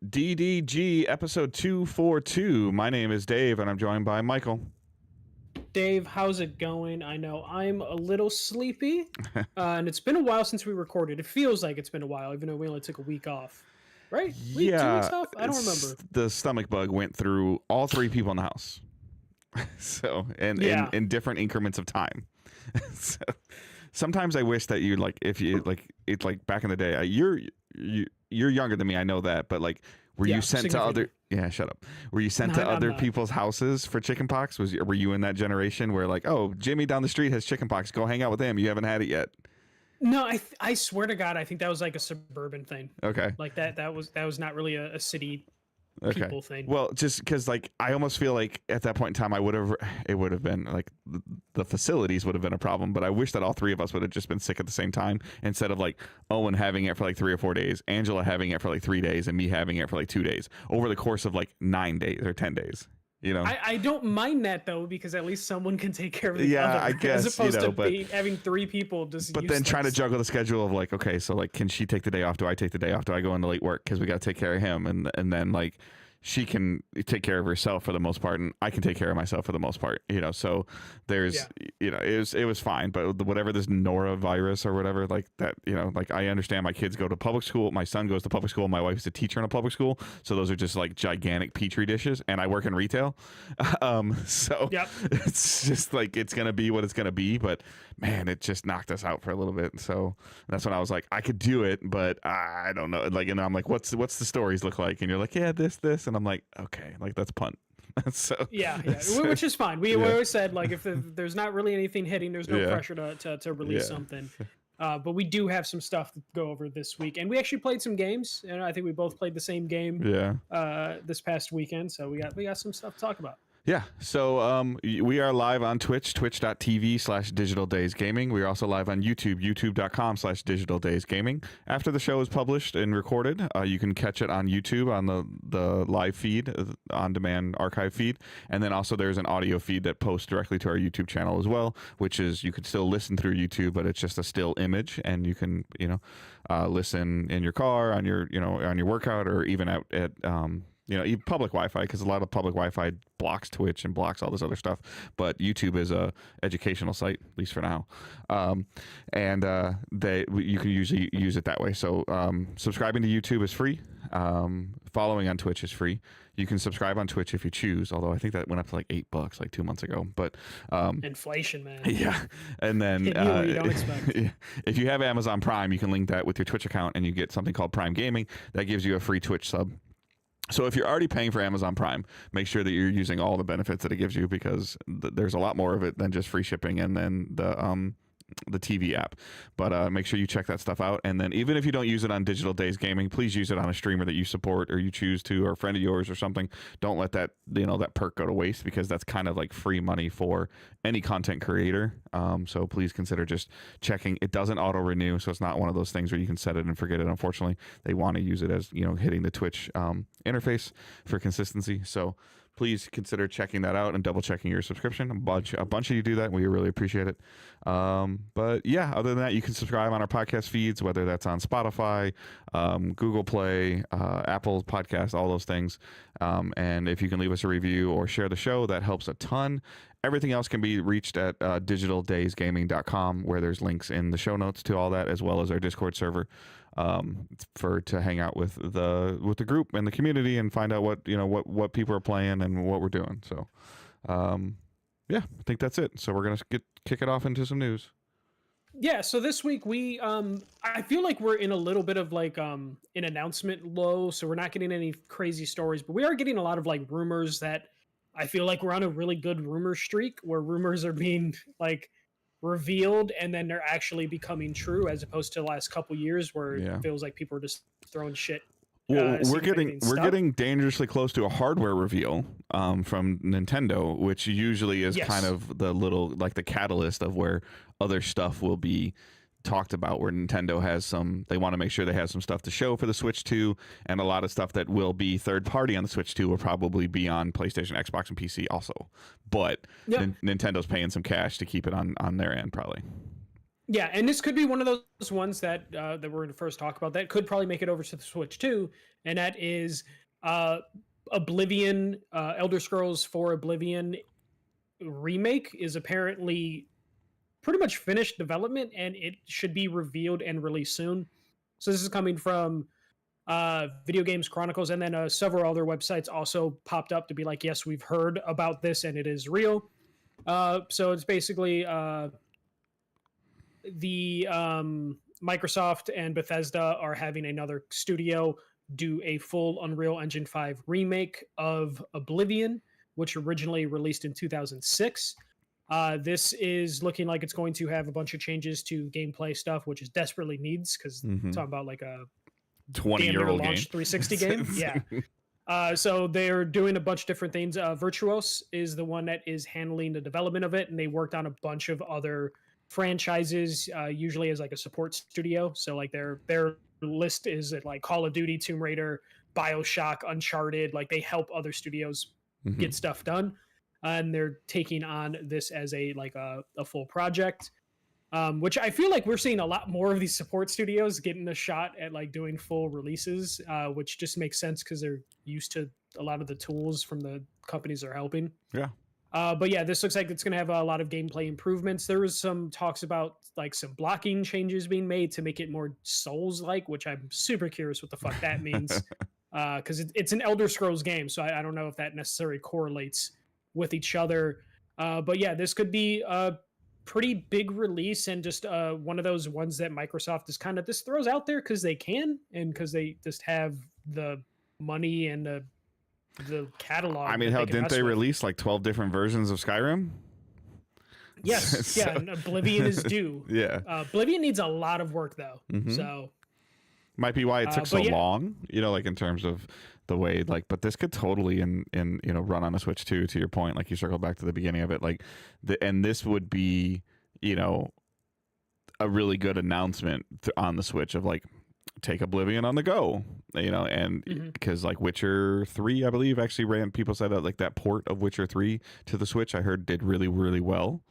DDG episode 242. My name is Dave, and I'm joined by Michael. Dave, how's it going? I know I'm a little sleepy, and it's been a while since we recorded. It feels like it's been a while, even though we only took a week off. Right? Week, 2 weeks off? I don't remember. The stomach bug went through all three people in the house. So, in different increments of time. So, sometimes I wish that you it's like back in the day. You're younger than me, I know that, but like, were you sent to other? Yeah, shut up. Were you sent to other people's houses for chickenpox? Were you in that generation where like, oh, Jimmy down the street has chickenpox, go hang out with him. You haven't had it yet. No, I swear to God, I think that was like a suburban thing. Okay, like that was not really a city. Okay. People thing. Well, just because like I almost feel like at that point in time it would have been like the facilities would have been a problem, but I wish that all three of us would have just been sick at the same time instead of like Owen having it for like 3 or 4 days, Angela having it for like 3 days, and me having it for like 2 days over the course of like 9 days or 10 days. You know, I don't mind that though, because at least someone can take care of the other. I guess, as opposed to having 3 people just. But then trying to juggle the schedule of like, okay, so like, can she take the day off? Do I take the day off? Do I go into late work because we got to take care of him? And then like, she can take care of herself for the most part, and I can take care of myself for the most part. You know, so there's, it was fine. But whatever this norovirus or whatever like that, you know, like I understand my kids go to public school. My son goes to public school. My wife's a teacher in a public school. So those are just like gigantic petri dishes. And I work in retail, so it's just like it's gonna be what it's gonna be. But man, it just knocked us out for a little bit. So that's when I was like, I could do it, but I don't know. Like, and I'm like, what's the stories look like? And you're like, yeah, this. And I'm like, okay, like that's punt. So which is fine. We always said like if there's not really anything hitting, there's no pressure to release something. But we do have some stuff to go over this week, and we actually played some games, and I think we both played the same game. This past weekend, so we got some stuff to talk about. Yeah, so we are live on Twitch, twitch.tv/digitaldaysgaming. We are also live on YouTube, youtube.com/digitaldaysgaming. After the show is published and recorded, you can catch it on YouTube on the live feed, on-demand archive feed. And then also there's an audio feed that posts directly to our YouTube channel as well, which is you can still listen through YouTube, but it's just a still image, and you can, listen in your car, on your workout, or even out at even public Wi-Fi, because a lot of public Wi-Fi blocks Twitch and blocks all this other stuff. But YouTube is a educational site, at least for now, and you can usually use it that way. So subscribing to YouTube is free. Following on Twitch is free. You can subscribe on Twitch if you choose, although I think that went up to like $8 like 2 months ago. But inflation, man. Yeah, and then you don't expect. If you have Amazon Prime, you can link that with your Twitch account, and you get something called Prime Gaming that gives you a free Twitch sub. So if you're already paying for Amazon Prime, make sure that you're using all the benefits that it gives you, because there's a lot more of it than just free shipping and then the TV app. But make sure you check that stuff out. And then even if you don't use it on Digital Days Gaming, please use it on a streamer that you support or you choose to, or a friend of yours or something. Don't let that that perk go to waste, because that's kind of like free money for any content creator. So please consider just checking. It doesn't auto renew, so it's not one of those things where you can set it and forget it. Unfortunately, they want to use it as hitting the Twitch interface for consistency. So please consider checking that out and double checking your subscription. A bunch of you do that. We really appreciate it. But yeah, other than that, you can subscribe on our podcast feeds, whether that's on Spotify, Google Play, Apple Podcasts, all those things. And if you can leave us a review or share the show, that helps a ton. Everything else can be reached at digitaldaysgaming.com, where there's links in the show notes to all that, as well as our Discord server, to hang out with the group and the community and find out what people are playing and what we're doing. So I think that's it. So we're gonna kick it off into some news. Yeah, so this week we I feel like we're in a little bit of like an announcement low, so we're not getting any crazy stories, but we are getting a lot of like rumors that I feel like we're on a really good rumor streak, where rumors are being like revealed and then they're actually becoming true, as opposed to the last couple years where it feels like people are just throwing shit. Well, we're getting dangerously close to a hardware reveal from Nintendo, which usually is kind of the little, like, the catalyst of where other stuff will be talked about, where Nintendo has they want to make sure they have some stuff to show for the Switch 2, and a lot of stuff that will be third party on the Switch 2 will probably be on PlayStation, Xbox, and PC also. But Nintendo's paying some cash to keep it on their end, probably. Yeah, and this could be one of those ones that that we're going to first talk about that could probably make it over to the Switch too, and that is uh, Oblivion, Elder Scrolls 4 Oblivion remake is apparently pretty much finished development, and it should be revealed and released soon. So this is coming from Video Games Chronicles, and then several other websites also popped up to be like, yes, we've heard about this and it is real. So it's basically the Microsoft and Bethesda are having another studio do a full Unreal Engine 5 remake of Oblivion, which originally released in 2006. This is looking like it's going to have a bunch of changes to gameplay stuff, which is desperately needs because talking about like a 20-year-old game, 360 game. Yeah. So they're doing a bunch of different things. Virtuos is the one that is handling the development of it, and they worked on a bunch of other franchises, usually as like a support studio. So like their list is at like Call of Duty, Tomb Raider, BioShock, Uncharted. Like they help other studios get stuff done, and they're taking on this as a like a full project. Which I feel like we're seeing a lot more of these support studios getting a shot at like doing full releases, which just makes sense because they're used to a lot of the tools from the companies they're helping. Yeah. But yeah, this looks like it's going to have a lot of gameplay improvements. There was some talks about like some blocking changes being made to make it more Souls-like, which I'm super curious what the fuck that means. Because it's an Elder Scrolls game, so I don't know if that necessarily correlates with each other. But yeah, this could be a pretty big release and just one of those ones that Microsoft is kind of just throws out there because they can and because they just have the money and the catalog. I mean, hell, didn't they release like 12 different versions of Skyrim? Yes. So, yeah, and Oblivion is due. Yeah. Oblivion needs a lot of work though. So might be why it took so long, you know, like in terms of the way, like, but this could totally in you know, run on a Switch too, to your point, like you circle back to the beginning of it, like and this would be, you know, a really good announcement on the Switch of like, take Oblivion on the go, you know, and because like Witcher 3, I believe, actually ran, people said that like that port of Witcher 3 to the Switch, I heard did really, really well.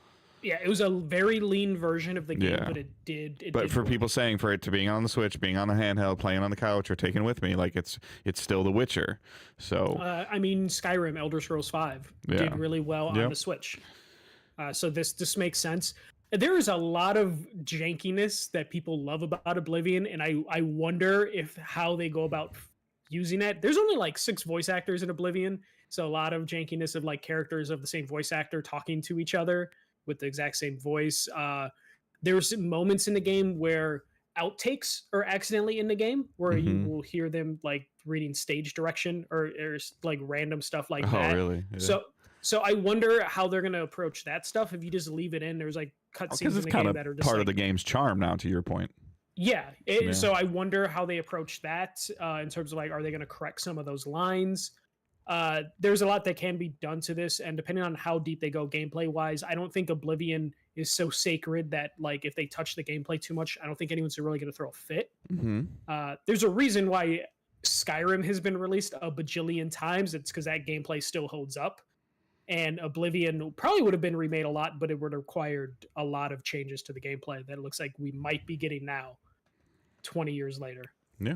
Yeah, it was a very lean version of the game, but it did. But for people saying for it to being on the Switch, being on the handheld, playing on the couch, or taking with me, like it's still The Witcher. So I mean, Skyrim, Elder Scrolls 5 did really well on the Switch. So this makes sense. There is a lot of jankiness that people love about Oblivion, and I wonder if how they go about using it. There's only like 6 voice actors in Oblivion, so a lot of jankiness of like characters of the same voice actor talking to each other with the exact same voice. There's moments in the game where outtakes are accidentally in the game where you will hear them like reading stage direction or like random stuff like that. Oh, really? Yeah. So I wonder how they're going to approach that stuff. If you just leave it in, there's like cutscenes in the game that are just part like, of the game's charm now, to your point. Yeah. So I wonder how they approach that in terms of like, are they going to correct some of those lines? There's a lot that can be done to this, and depending on how deep they go gameplay wise, I don't think Oblivion is so sacred that like if they touch the gameplay too much, I don't think anyone's really going to throw a fit. There's a reason why Skyrim has been released a bajillion times. It's because that gameplay still holds up, and Oblivion probably would have been remade a lot, but it would have required a lot of changes to the gameplay that it looks like we might be getting now 20 years later. Yeah.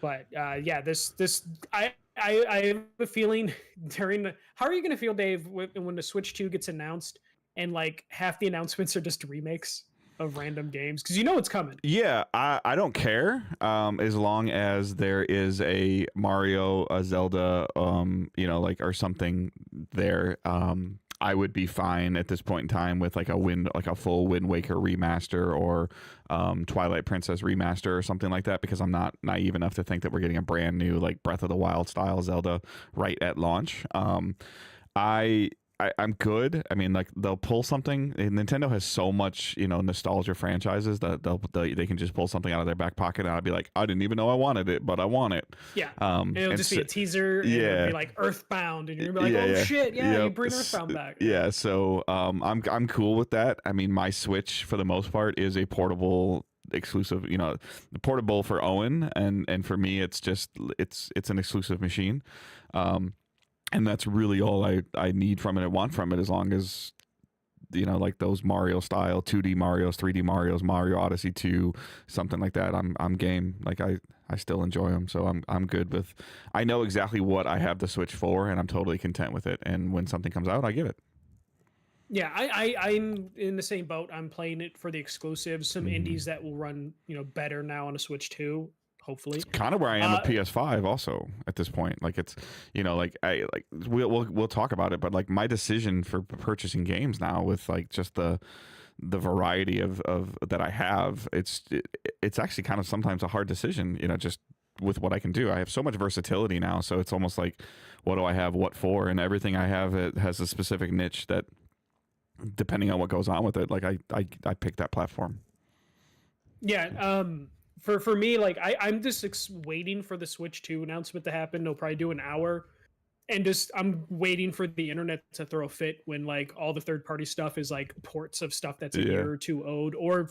But yeah, this I have a feeling during the. How are you going to feel, Dave, when the Switch 2 gets announced and like half the announcements are just remakes of random games? Because you know it's coming. Yeah, I don't care as long as there is a Mario, a Zelda, you know, like or something there. I would be fine at this point in time with like a full Wind Waker remaster or Twilight Princess remaster or something like that, because I'm not naive enough to think that we're getting a brand new like Breath of the Wild style Zelda right at launch. I'm good. I mean, like they'll pull something. Nintendo has so much, you know, nostalgia franchises that they can just pull something out of their back pocket, and I'll be like, I didn't even know I wanted it, but I want it. Yeah. It'll just be a teaser. And it'll be like Earthbound, and you're gonna be like, oh shit, yeah, you bring Earthbound back. Yeah. So I'm cool with that. I mean, my Switch for the most part is a portable exclusive, you know, portable for Owen, and for me, it's just it's an exclusive machine. And that's really all I need from it and want from it, as long as like those Mario style 2D Marios, 3D Marios, Mario Odyssey 2, something like that, I'm game. Like I still enjoy them, so I'm good with. I know exactly what I have the Switch for, and I'm totally content with it. And when something comes out, I get it. Yeah, I'm in the same boat. I'm playing it for the exclusives, some indies that will run, better now on a Switch 2, hopefully. Kind of where I am with Uh, PS5 also at this point. Like it's, like we'll talk about it, but like my decision for purchasing games now with like just the variety of that I have, it's actually kind of sometimes a hard decision, just with what I can do. I have so much versatility now, so it's almost like what do I have what for, and everything I have, it has a specific niche that depending on what goes on with it, like I pick that platform. yeah, for me, like I'm just waiting for the Switch 2 announcement to happen. They'll probably do an hour, and just I'm waiting for the internet to throw a fit when like all the third party stuff is like ports of stuff that's a Yeah. year or two old, or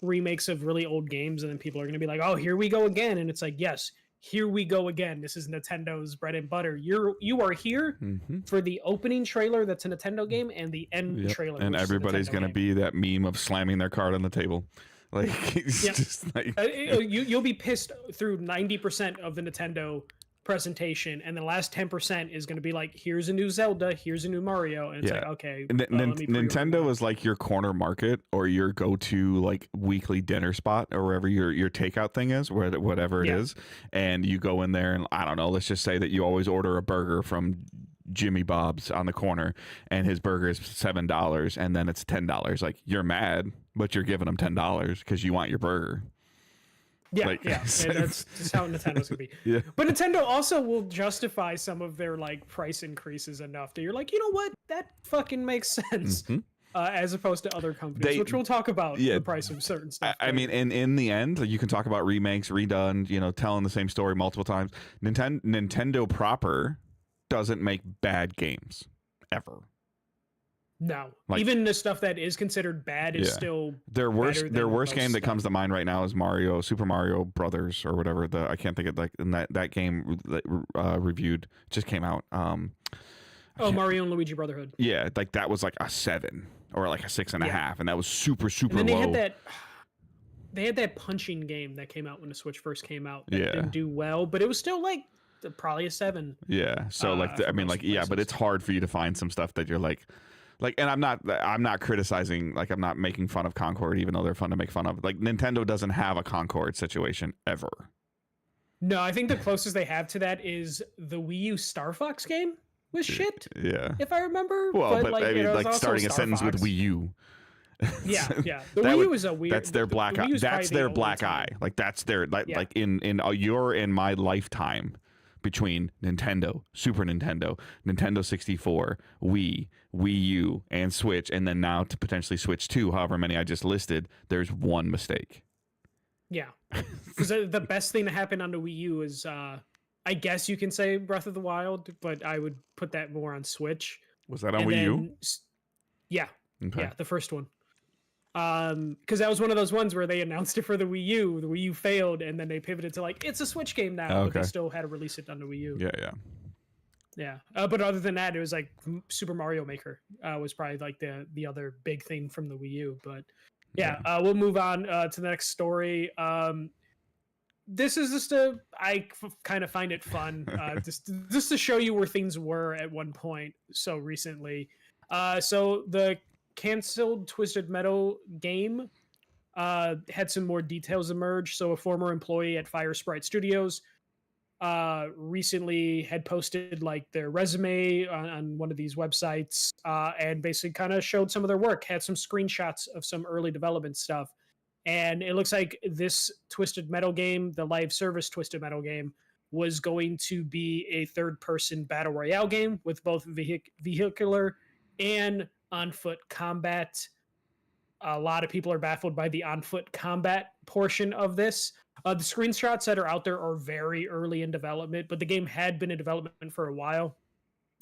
remakes of really old games, and then people are going to be like, "Oh, here we go again," and it's like, yes, here we go again. This is Nintendo's bread and butter. You are here for the opening trailer that's a Nintendo game and the end Yep. trailer, And which is a everybody's Nintendo gonna game. be that meme of slamming their card on the table. Like it's Yep. just like You'll be pissed through 90% of the Nintendo presentation, and the last 10% is going to be like, here's a new Zelda, here's a new Mario, and it's Yeah. like, okay, N- well, let me pre-order Nintendo that. is like your corner market or your go-to like weekly dinner spot or wherever your takeout thing is, whatever it Yeah. is, and you go in there and I don't know, let's just say that you always order a burger from Jimmy Bob's on the corner and his burger is $7 and then it's $10. Like you're mad, but you're giving them $10 because you want your burger. Yeah, Like, yeah, and that's just how Nintendo's gonna be. Yeah. But Nintendo also will justify some of their like price increases enough that you're like, you know what, that fucking makes sense. Mhm. As opposed to other companies, They- which we'll talk about yeah. the price of certain stuff. I mean, in the end, you can talk about remakes, redone, telling the same story multiple times. Nintendo proper doesn't make bad games ever. no, like- even the stuff that is considered bad is Yeah. still Their worst better than worst most game that stuff. comes to mind right now is Super Mario Brothers or whatever. I can't think of like and that game that reviewed just came out. Mario and Luigi Brotherhood. Yeah, like that was like a 7 or like a 6.5, Yeah. and that was super And then they low. had that. They had that punching game that came out when the Switch first came out. That Yeah. didn't do well, but it was still like probably a 7. Yeah. So like for I mean most like yeah, but places. it's hard for you to find some stuff that you're like and I'm not criticizing, like I'm not making fun of Concord even though they're fun to make fun of. Like Nintendo doesn't have a Concord situation ever. No, I think the closest they have to that is the Wii U Star Fox game was shit, Yeah. if I remember. Well, but I mean it was like also starting a Star sentence with Fox. Wii U. Yeah, yeah. The That Wii would- U is a weird. That's their the black Wii eye. U is probably That's the their only black time. eye. Like that's their Yeah. like in your and my lifetime between Nintendo, Super Nintendo, Nintendo 64, Wii, Wii U, and Switch, and then now to potentially Switch 2, however many I just listed, there's one mistake. Yeah, because the best thing that happened on the Wii U is, I guess you can say Breath of the Wild, but I would put that more on Switch. Was that on And Wii U? then yeah, Okay. yeah, the first one. Because that was one of those ones where they announced it for the Wii U. The Wii U failed, and then they pivoted to like it's a Switch game now, but Okay. they still had to release it on the Wii U. Yeah, yeah. Yeah, but other than that, it was like Super Mario Maker was probably like the other big thing from the Wii U. But yeah, we'll move on to the next story. This is just kind of find it fun, just to show you where things were at one point so recently. So the canceled Twisted Metal game had some more details emerge. So a former employee at Fire Sprite Studios recently had posted like their resume on one of these websites and basically kind of showed some of their work, had some screenshots of some early development stuff. And it looks like this Twisted Metal game, the live service Twisted Metal game, was going to be a third-person battle royale game with both vehicular and on-foot combat. A lot of people are baffled by the on-foot combat portion of this. The screenshots that are out there are very early in development, but the game had been in development for a while.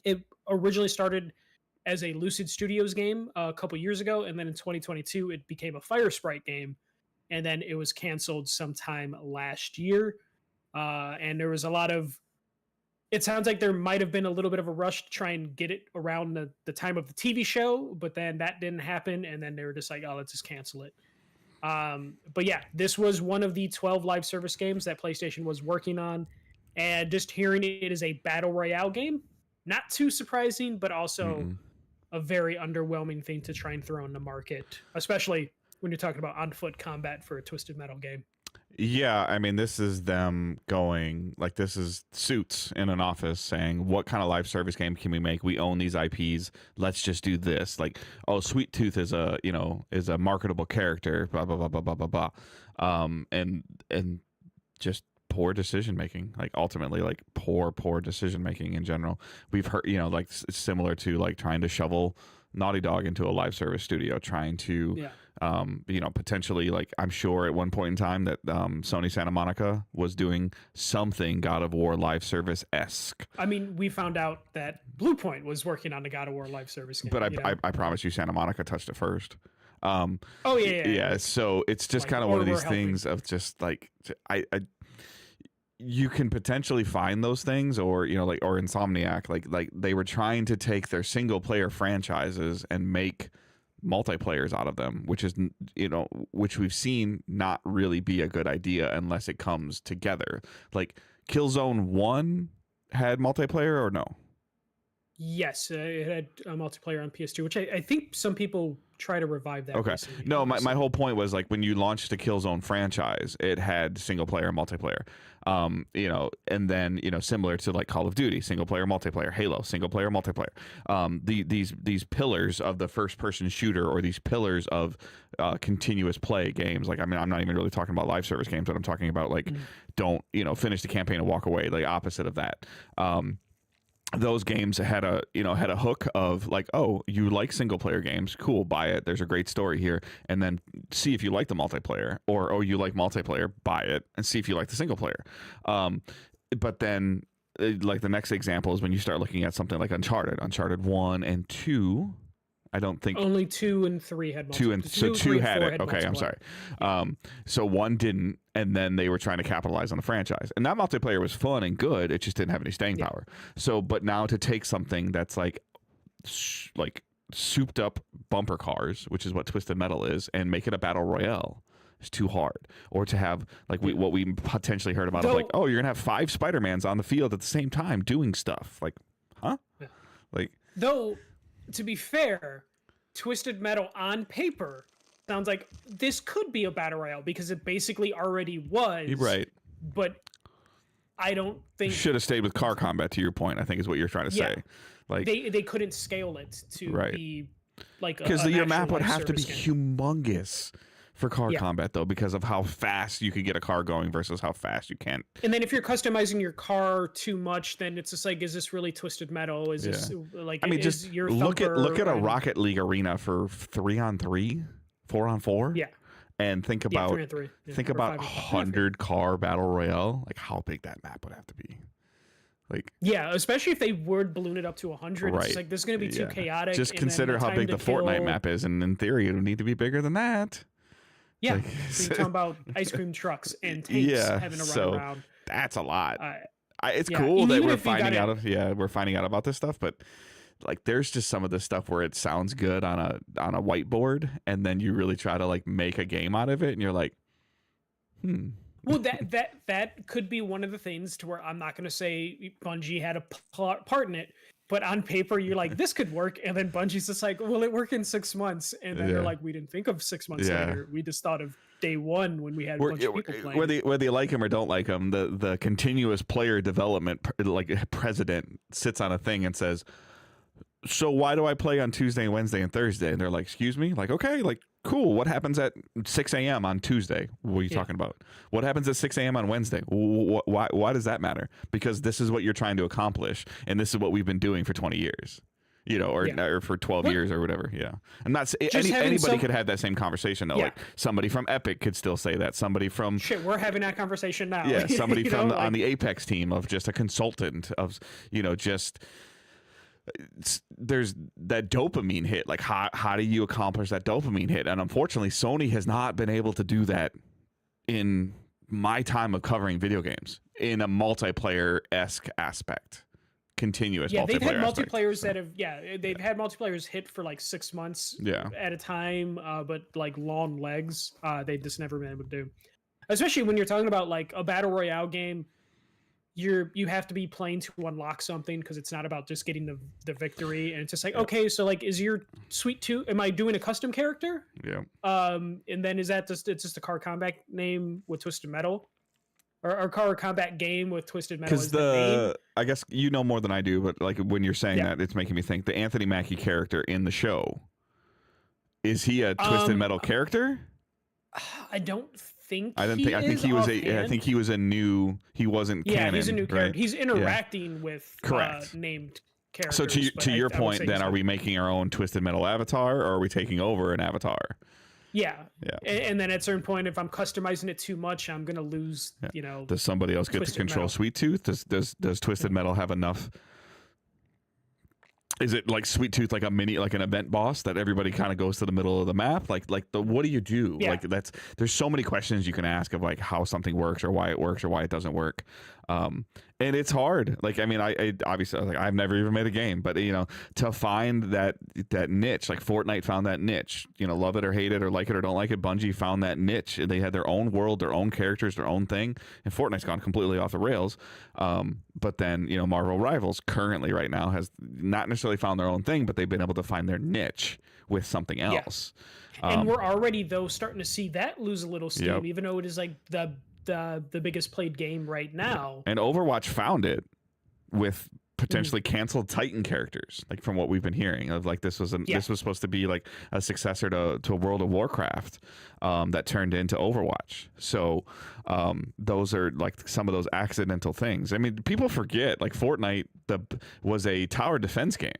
It originally started as a Lucid Studios game a couple years ago, and then in 2022, it became a Fire Sprite game, and then it was canceled sometime last year. And there was a lot of it sounds like there might have been a little bit of a rush to try and get it around the time of the TV show, but then that didn't happen, and then they were just like, oh, let's just cancel it. But yeah, this was one of the 12 live service games that PlayStation was working on, and just hearing it is a battle royale game, not too surprising, but also a very underwhelming thing to try and throw in the market, especially when you're talking about on-foot combat for a Twisted Metal game. Yeah, I mean, this is them going, like, this is Suits in an office saying, what kind of live service game can we make? We own these IPs. Let's just do this. Like, oh, Sweet Tooth is a, you know, is a marketable character, blah, blah, blah, blah, blah, blah, blah. And just poor decision making, like, ultimately, like, poor decision making in general. We've heard, you know, like, similar to, like, trying to shovel Naughty Dog into a live service studio, trying to, you know, potentially, like, I'm sure at one point in time that Sony Santa Monica was doing something God of War live service-esque. I mean, we found out that Bluepoint was working on the God of War live service game. But I promise you, Santa Monica touched it first. Oh yeah. So it's just, like, kind of one of these things of just, like, I you can potentially find those things, or, you know, like, or Insomniac, like they were trying to take their single player franchises and make multiplayers out of them, which is, you know, which we've seen not really be a good idea unless it comes together. Like, Killzone 1 had multiplayer, or no? Yes, it had a multiplayer on PS2, which I think some people try to revive that. Okay. No, my whole point was, like, when you launched the Killzone franchise, it had single player and multiplayer. You know, and then, you know, similar to, like, Call of Duty, single player, multiplayer, Halo, single player, multiplayer. These pillars of the first person shooter, or these pillars of continuous play games. Like, I mean, I'm not even really talking about live service games, but I'm talking about, like, don't, you know, finish the campaign and walk away, like, opposite of that. Those games had a hook of, like, oh, you like single player games, cool, buy it, there's a great story here, and then see if you like the multiplayer, or, oh, you like multiplayer, buy it and see if you like the single player. But then, like, the next example is when you start looking at something like Uncharted 1 and 2. I don't think only 2 and 3 had multiplayer. Two had it. Okay, I'm sorry. So 1 didn't, and then they were trying to capitalize on the franchise. And that multiplayer was fun and good. It just didn't have any staying power. So, but now to take something that's like souped up bumper cars, which is what Twisted Metal is, and make it a battle royale, is too hard. Or to have, like, what we potentially heard about, of, like, oh, you're gonna have 5 Spider-Mans on the field at the same time doing stuff. Like, huh? Yeah. Like, though, to be fair, Twisted Metal on paper sounds like this could be a battle royale, because it basically already was. Right. But I don't think should have stayed with car combat, to your point, I think is what you're trying to say. Like, they couldn't scale it to be like, because your map would have to be humongous for car combat, though, because of how fast you could get a car going versus how fast you can't. And then if you're customizing your car too much, then it's just like, is this really Twisted Metal? Is this, like, I mean, just your look at a Rocket League arena for 3-on-3, 4-on-4. Yeah. And think about 3-on-3. Yeah, think about 100 car battle royale. Like, how big that map would have to be. Like, yeah, especially if they would balloon it up to 100. Right. It's like, this is going to be too chaotic. Just consider how big the Fortnite map is, and in theory, it would need to be bigger than that. Yeah, like, so you're talking about ice cream trucks and tanks having to run around. That's a lot. It's cool that we're finding out about this stuff, but, like, there's just some of this stuff where it sounds good on a whiteboard, and then you really try to, like, make a game out of it, and you're like, Well, that could be one of the things to where I'm not going to say Bungie had a part in it, but on paper you're like, this could work, and then Bungie's just like, will it work in 6 months? And then they're like, we didn't think of 6 months later. We just thought of day one when we had a bunch of people playing. Whether you like him or don't like him, the continuous player development, like, president sits on a thing and says, so why do I play on Tuesday, Wednesday, and Thursday? And they're like, excuse me? Like, okay, like, cool. What happens at 6 a.m. on Tuesday? What are you talking about? What happens at 6 a.m. on Wednesday? Why does that matter? Because this is what you're trying to accomplish, and this is what we've been doing for 20 years. You know, or for 12 years or whatever. Yeah. And that's anybody could have that same conversation, though. Like, somebody from Epic could still say that. Somebody from we're having that conversation now. Yeah, somebody from on the Apex team, of just a consultant of, you know, just there's that dopamine hit. Like, how do you accomplish that dopamine hit? And unfortunately, Sony has not been able to do that in my time of covering video games in a multiplayer-esque aspect. Continuous Yeah, they've had multiplayer aspect, multiplayers so. that have they've had multiplayers hit for like 6 months Yeah. at a time, but like long legs, they've just never been able to do. Especially when you're talking about like a battle royale game, you have to be playing to unlock something because it's not about just getting the victory, and it's just like, okay, so like, is your Sweet Tooth? Am I doing a custom character? Yeah. And then is that it's just a car combat name with Twisted Metal, or car combat game with Twisted Metal? Because I guess you know more than I do, but like when you're saying Yeah. that, it's making me think the Anthony Mackie character in the show, is he a Twisted Metal character? I don't think I didn't think. I think he was I think he was a new. He wasn't yeah, canon. he's a new character. Right? He's interacting with Correct. Named characters. So but to your I would point, say then, he's are not- we making our own Twisted Metal avatar, or are we taking over an avatar? Yeah. Yeah. And then at a certain point, if I'm customizing it too much, I'm gonna lose. Yeah. Does somebody else get to Twisted control Metal. Sweet Tooth? Does Twisted Metal have enough? Is it like Sweet Tooth, like an event boss that everybody kind of goes to the middle of the map? What do you do? Yeah. Like there's so many questions you can ask of like how something works or why it works or why it doesn't work. And it's hard. Like, I mean, I obviously, like, I've never even made a game, but to find that niche, like Fortnite found that niche, love it or hate it or like it or don't like it, Bungie found that niche. They had their own world, their own characters, their own thing, and Fortnite's gone completely off the rails. But then, Marvel Rivals currently right now has not necessarily found their own thing, but they've been able to find their niche with something else. And we're already though starting to see that lose a little steam, Yep. even though it is like the biggest played game right now. And Overwatch found it with potentially canceled Titan characters, like from what we've been hearing of like this was supposed to be like a successor to World of Warcraft that turned into Overwatch. So those are like some of those accidental things. I mean, people forget like Fortnite was a tower defense game.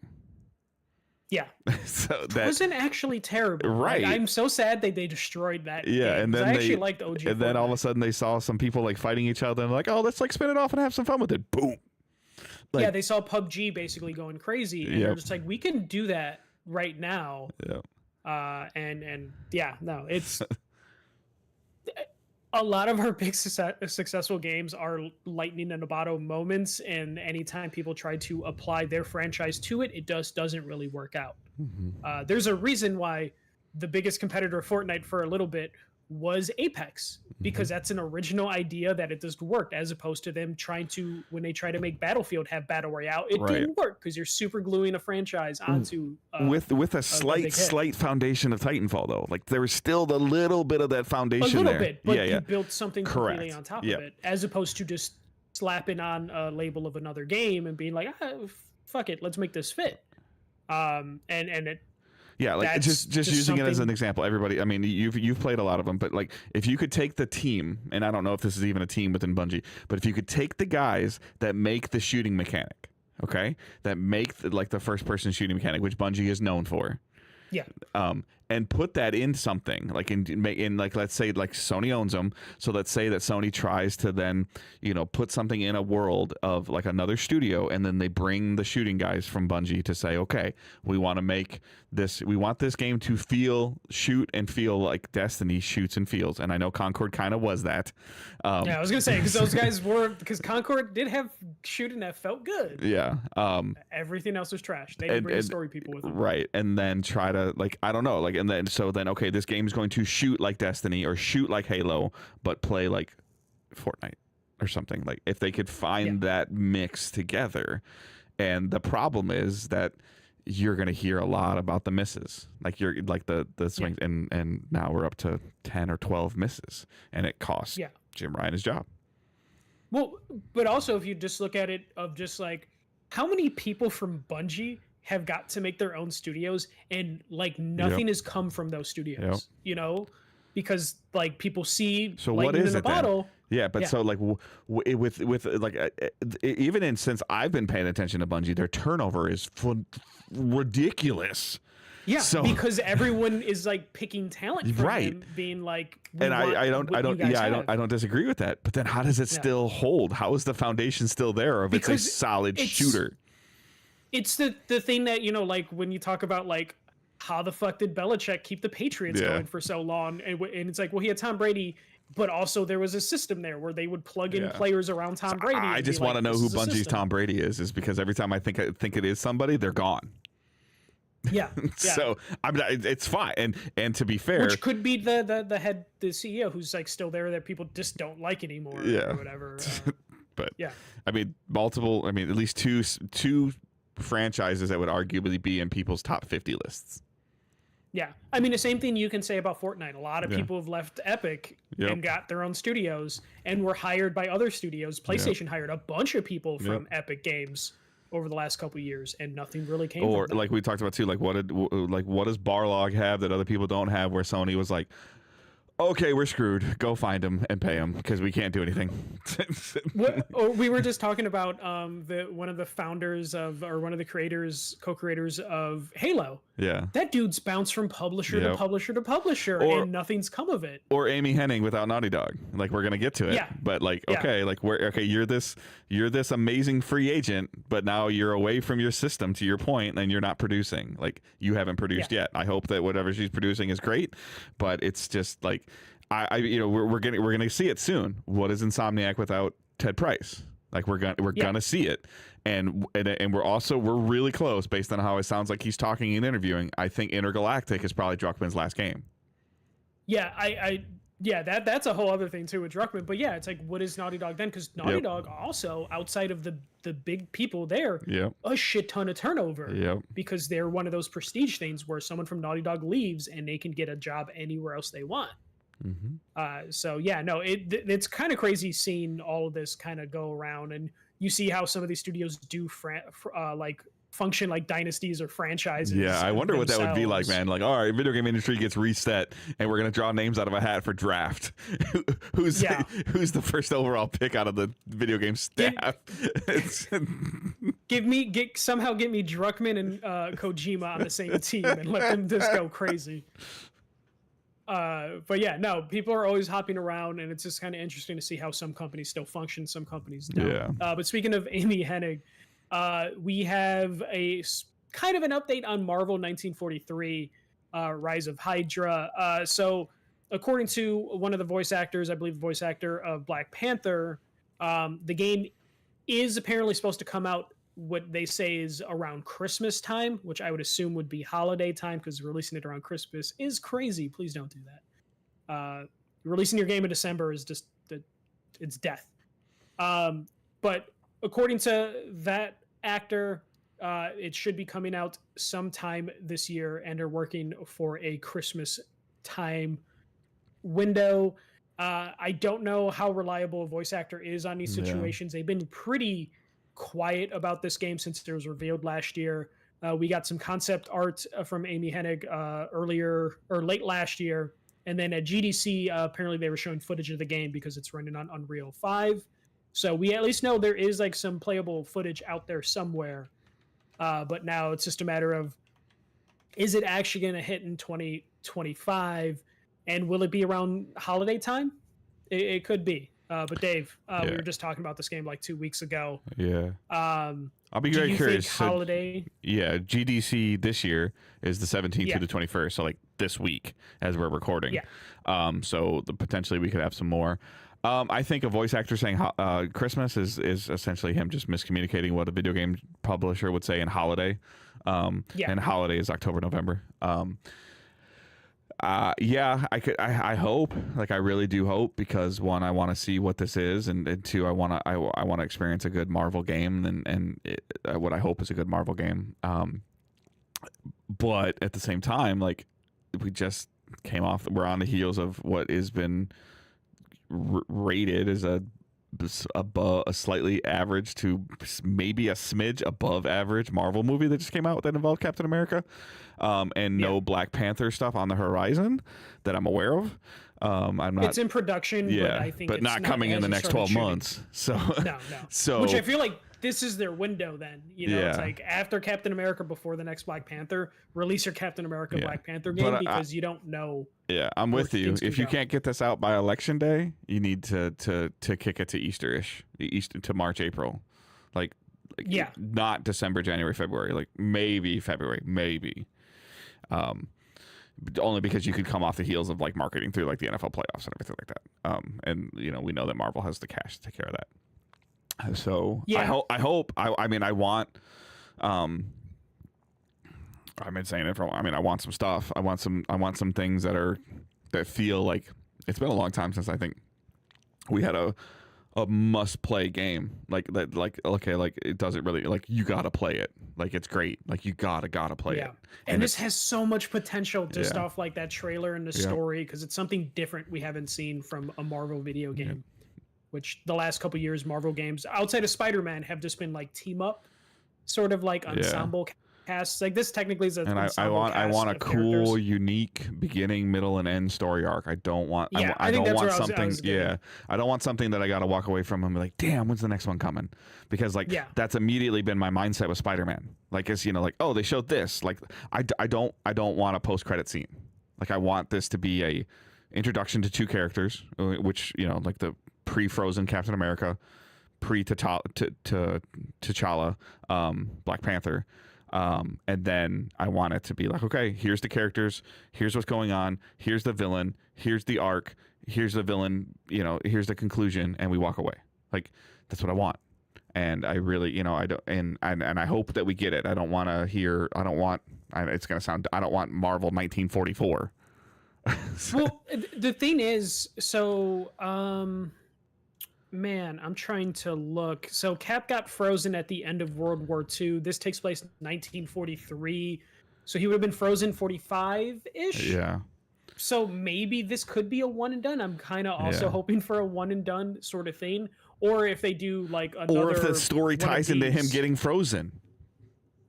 Yeah, So that wasn't actually terrible. Right. Like, I'm so sad they destroyed that. Yeah, game, and 'cause then I actually liked OG. and then all of a Fortnite. sudden they saw some people like fighting each other and like, oh, let's like spin it off and have some fun with it. Boom. Yeah, they saw PUBG basically going crazy, and they're Yep. just like, we can do that right now. Yeah. And yeah, no, it's a lot of our big successful games are lightning in a bottle moments, and anytime people try to apply their franchise to it, it doesn't really work out. There's a reason why the biggest competitor of Fortnite for a little bit was Apex, because that's an original idea that it just worked, as opposed to them trying to, when they try to make Battlefield have Battle Royale, it Right. didn't work because you're super gluing a franchise onto with a big slight hit. foundation of Titanfall though. Like there was still the little bit of that a foundation little there. bit, but yeah, you yeah. built something completely Correct. on top Yep. of it, as opposed to just slapping on a label of another game and being like, fuck it, let's make this fit. And it, Yeah, like That's just just using it as an something- example. Everybody, I mean, you've played a lot of them, but like if you could take the team, and I don't know if this is even a team within Bungie, but if you could take the guys that make the shooting mechanic, okay, that make the first person shooting mechanic, which Bungie is known for, yeah, and put that in something like in like, let's say like Sony owns them, so let's say that Sony tries to then put something in a world of like another studio, and then they bring the shooting guys from Bungie to say, okay, we want this game to shoot and feel like Destiny shoots and feels. And I know Concord kind of was that. yeah, I was gonna say, because those guys because Concord did have shooting that felt good. Yeah. Everything else was trash. They didn't bring story people with them. Right. And then try to like, I don't know, like, and then okay, this game is going to shoot like Destiny or shoot like Halo, but play like Fortnite or something. Like if they could find that mix together. And the problem is that you're going to hear a lot about the misses. Like you're like the swings, and now we're up to 10 or 12 misses, and it costs Jim Ryan his job. Well, but also if you just look at it of just like how many people from Bungie have got to make their own studios, and like nothing has come from those studios, because like people see So what lightning is in a it then? bottle. Yeah, but so like with like even since I've been paying attention to Bungie, their turnover is ridiculous. Yeah, So- because everyone is like picking talent from Right. them, being like, And I don't disagree with that. But then how does it still hold? How is the foundation still there if it's a Because solid shooter? It's the thing that like when you talk about like how the fuck did Belichick keep the Patriots going for so long, and it's like, well, he had Tom Brady but also there was a system there where they would plug in Yeah. players around Tom Brady. I and just be want to like, know "This who is a Bungie's system." Tom Brady is because every time I think it is somebody, they're gone. Yeah, yeah. So it's fine. And to be fair, Which could be the CEO who's like still there that people just don't like anymore, Yeah. or whatever. but yeah, I mean, at least two franchises that would arguably be in people's top 50 lists. yeah. I mean, the same thing you can say about Fortnite. A lot of Yeah. people have left Epic Yep. and got their own studios and were hired by other studios. PlayStation hired a bunch of people from Epic Games over the last couple of years, and nothing really came. Or from that. like we talked about too, like what does Barlog have that other people don't have? Where Sony was like, okay, we're screwed. Go find him and pay him because we can't do anything. We were just talking about one of the founders of, or one of the co-creators of Halo. Yeah. That dude's bounced from publisher to Yep. publisher to publisher, Or- and nothing's come of it. Or Amy Hennig without Naughty Dog. Like we're gonna get to it. Yeah. But like, Yeah. okay, like you're this amazing free agent, but now you're away from your system to your point, and you're not producing. Like you haven't produced yet. I hope that whatever she's producing is great, but it's just like we're gonna see it soon. What is Insomniac without Ted Price? Like we're gonna see it, and we're really close based on how it sounds like he's talking and interviewing. I think Intergalactic is probably Druckmann's last game. Yeah, that's a whole other thing too with Druckmann. But yeah, it's like, what is Naughty Dog then? Because Naughty Dog also, outside of the big people there, a shit ton of turnover. Yep. Because they're one of those prestige things where someone from Naughty Dog leaves and they can get a job anywhere else they want. Mm-hmm. So yeah, no, it's kind of crazy seeing all of this kind of go around, and you see how some of these studios do like function like dynasties or franchises. Yeah, I wonder what that would be like, man. Like, all right, video game industry gets reset, and we're gonna draw names out of a hat for draft. who's the first overall pick out of the video game staff? Get me Druckmann and Kojima on the same team and let them just go crazy. But yeah, no, people are always hopping around, and it's just kind of interesting to see how some companies still function, some companies don't. Yeah. But speaking of Amy Hennig, we have a kind of an update on Marvel 1943, Rise of Hydra. So according to one of the voice actors, I believe the voice actor of Black Panther, the game is apparently supposed to come out, what they say is around Christmas time, which I would assume would be holiday time, because releasing it around Christmas is crazy. Please don't do that. Releasing your game in December is just it's death. But according to that actor, it should be coming out sometime this year, and are working for a Christmas time window. I don't know how reliable a voice actor is on these situations. They've been pretty quiet about this game since it was revealed last year. We got some concept art from Amy Hennig late last year, and then at GDC apparently they were showing footage of the game because it's running on Unreal 5. So we at least know there is like some playable footage out there somewhere. But now it's just a matter of, is it actually going to hit in 2025, and will it be around holiday time? It could be. But Dave, we were just talking about this game like 2 weeks ago. Yeah. I'll be Do very you curious. think holiday? Yeah, GDC this year is the 17th Yeah. to the 21st, so like this week as we're recording. Yeah. So potentially we could have some more. I think a voice actor saying Christmas is essentially him just miscommunicating what a video game publisher would say in holiday. And holiday is October, November. I hope, like I really do hope, because one, I want to see what this is, and two, I want to experience a good Marvel game, and what I hope is a good Marvel game. But at the same time, like we just we're on the heels of what has been rated as a slightly average to maybe a smidge above average Marvel movie that just came out that involved Captain America, and no Black Panther stuff on the horizon that I'm aware of. I'm not. It's in production, but I think but it's not coming in the next 12 months. So no. So which I feel like this is their window. Then it's like after Captain America, before the next Black Panther, release your Captain America Black Panther game, because you don't know. Yeah, I'm with you. If you can't get this out by election day, you need to kick it to Easter-ish, to March, April, like not December, January, February, like maybe February, maybe. only because you could come off the heels of like marketing through like the NFL playoffs and everything like that. And you know, we know that Marvel has the cash to take care of that. So Yeah. I mean, I want, I've been saying it for a while. I mean, I want some stuff. I want some things that feel like it's been a long time since I think we had a must play game like that. Like, okay, like it doesn't really, like, you gotta play it. Like, it's great. Like, you gotta play it. And this has so much potential just Yeah. off like that trailer and the story, because it's something different we haven't seen from a Marvel video game, which the last couple years Marvel games outside of Spider-Man have just been like team up, sort of like ensemble casts. Like this technically is a And I want a cool, unique beginning, middle, and end story arc. I don't want. Yeah, I don't want I something. was getting. I don't want something that I got to walk away from and be like, damn, when's the next one coming? Because like that's immediately been my mindset with Spider-Man. Like, it's, you know, like, oh, they showed this. Like, I don't want a post credit scene. Like, I want this to be a introduction to two characters, which, you know, like the pre-Frozen Captain America, pre-T'Challa, Black Panther. And then I want it to be like, okay, here's the characters, here's what's going on, here's the villain, here's the arc, here's the villain, you know, here's the conclusion, and we walk away. Like, that's what I want. And I really, you know, I don't, and I hope that we get it. I don't want to hear, it's going to sound, I don't want Marvel 1944. Well, the thing is, so, man, I'm trying to look. So Cap got frozen at the end of World War II. This takes place in 1943. So he would have been frozen 45-ish. Yeah. So maybe this could be a one and done. I'm kind of also hoping for a one and done sort of thing. Or if they do like another, or if the story ties into him getting frozen.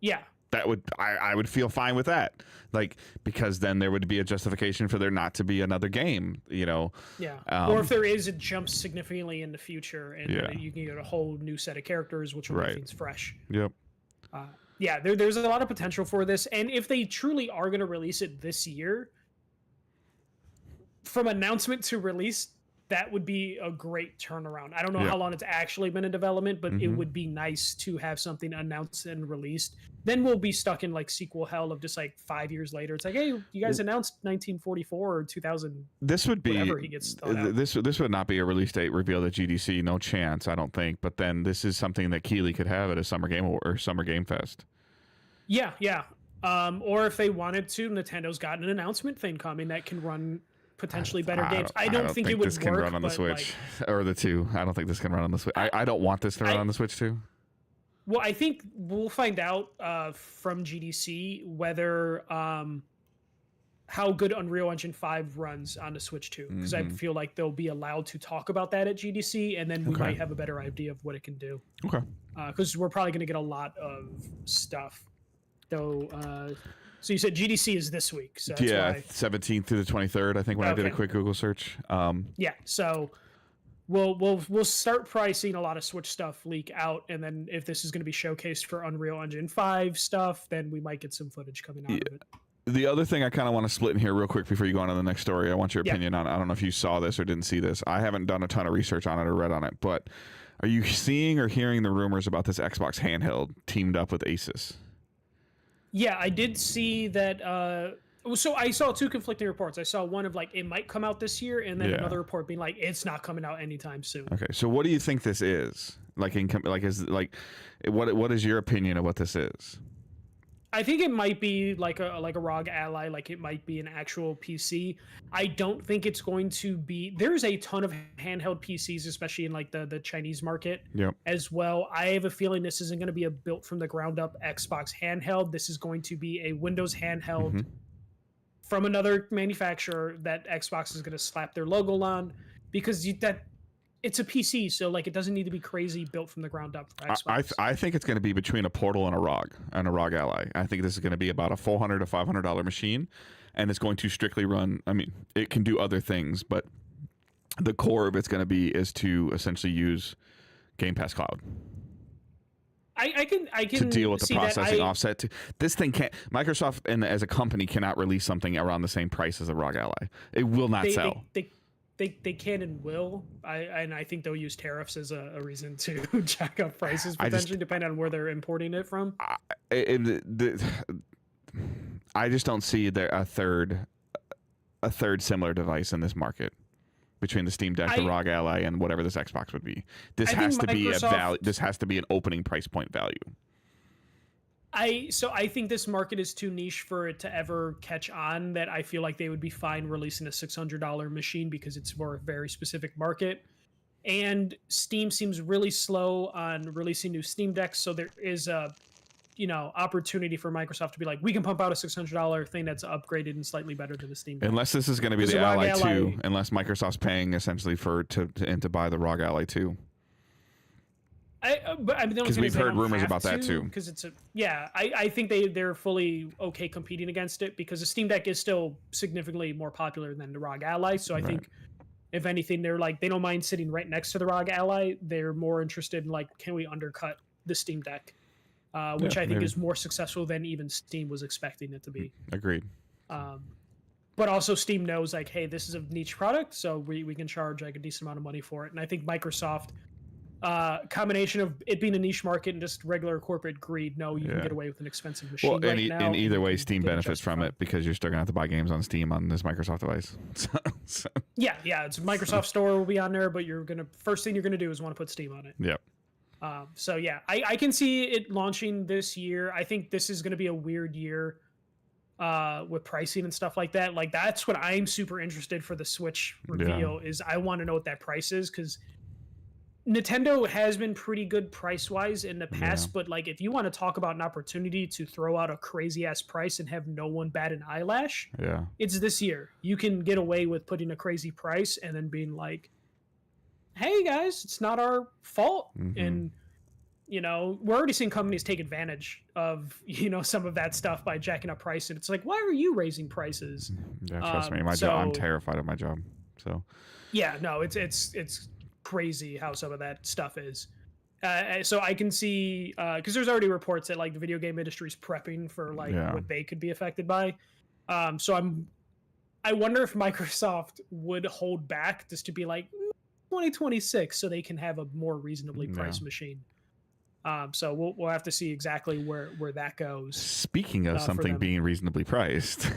Yeah. That would, I would feel fine with that. Like, because then there would be a justification for there not to be another game, you know? Yeah. Or if there is, it jumps significantly in the future and then you can get a whole new set of characters, which will make things fresh. Yep. Yeah, there's a lot of potential for this. And if they truly are going to release it this year, from announcement to release, that would be a great turnaround. I don't know how long it's actually been in development, but it would be nice to have something announced and released. Then we'll be stuck in like sequel hell of just like 5 years later. It's like, hey, you guys announced 1944 or 2000. This would be whatever he gets thought out. This would not be a release date revealed at GDC, no chance, I don't think. But then this is something that Keighley could have at a Summer Game Fest. Yeah, yeah. Or if they wanted to, Nintendo's got an announcement thing coming that can run potentially better games. I don't think it would this can work, run on the Switch or the 2. I don't think this can run on the Switch. I don't want this to run on the Switch too. Well, I think we'll find out from GDC whether how good Unreal Engine 5 runs on the Switch 2, because I feel like they'll be allowed to talk about that at GDC, and then we might have a better idea of what it can do. Okay. Because we're probably going to get a lot of stuff, though. So you said GDC is this week, so that's why. 17th through the 23rd. I think when I did a quick Google search. Yeah, so we'll start probably seeing a lot of Switch stuff leak out, and then if this is going to be showcased for Unreal Engine 5 stuff, then we might get some footage coming out of it. The other thing I kind of want to split in here real quick before you go on to the next story. I want your opinion on it. I don't know if you saw this or didn't see this. I haven't done a ton of research on it or read on it, but are you seeing or hearing the rumors about this Xbox handheld teamed up with Asus? Yeah, I did see that. So I saw two conflicting reports. I saw one of like it might come out this year, and then another report being like it's not coming out anytime soon. Okay, so what do you think this is? What is your opinion of what this is? I think it might be like a ROG Ally, like it might be an actual PC. I don't think it's going to be. There's a ton of handheld PCs, especially in like the Chinese market as well. I have a feeling this isn't going to be a built from the ground up Xbox handheld. This is going to be a Windows handheld from another manufacturer that Xbox is going to slap their logo on, because it's a PC, so like it doesn't need to be crazy built from the ground up for Xbox. I think it's going to be between a Portal and a ROG Ally. I think this is going to be about a $400 to $500 machine, and it's going to strictly run. I mean, it can do other things, but the core of it's going to be is to essentially use Game Pass Cloud. I can to deal with the processing offset. This thing can't. Microsoft and as a company cannot release something around the same price as a ROG Ally. It will not sell. They can and will. I think they'll use tariffs as a reason to jack up prices potentially, depending on where they're importing it from. I just don't see a third a third similar device in this market between the Steam Deck, the ROG Ally, and whatever this Xbox would be. This has to be This has to be an opening price point value. I think this market is too niche for it to ever catch on. That I feel like they would be fine releasing a $600 machine because it's for a very specific market. And Steam seems really slow on releasing new Steam Decks, so there is a opportunity for Microsoft to be like, we can pump out a $600 thing that's upgraded and slightly better than the Steam Deck. Unless this is going to be the Ally 2, unless Microsoft's paying essentially to buy the ROG Ally 2. Because we've heard rumors about that too. Because I think they're fully okay competing against it because the Steam Deck is still significantly more popular than the ROG Ally. So I think if anything, they're like, they don't mind sitting right next to the ROG Ally. They're more interested in like, can we undercut the Steam Deck, which I think is more successful than even Steam was expecting it to be. Agreed. But also Steam knows like, hey, this is a niche product, so we can charge like a decent amount of money for it. And I think Microsoft. Combination of it being a niche market and just regular corporate greed. No, you can get away with an expensive machine. Well, and either way, Steam benefits from it because you're still gonna have to buy games on Steam on this Microsoft device. Yeah, it's Microsoft Store will be on there, but first thing you're gonna do is want to put Steam on it. Yep. So yeah, I can see it launching this year. I think this is gonna be a weird year with pricing and stuff like that. Like that's what I'm super interested for the Switch reveal is I want to know what that price is because Nintendo has been pretty good price-wise in the past, but like if you want to talk about an opportunity to throw out a crazy-ass price and have no one bat an eyelash, it's this year. You can get away with putting a crazy price and then being like, hey guys, it's not our fault. And, we're already seeing companies take advantage of, some of that stuff by jacking up price. And it's like, why are you raising prices? Yeah, trust me, my job, I'm terrified of my job. So yeah, no, it's crazy how some of that stuff is. So I can see because there's already reports that like the video game industry is prepping for like what they could be affected by. So I wonder if Microsoft would hold back just to be like 2026 so they can have a more reasonably priced machine. So we'll have to see exactly where that goes. Speaking of something being reasonably priced.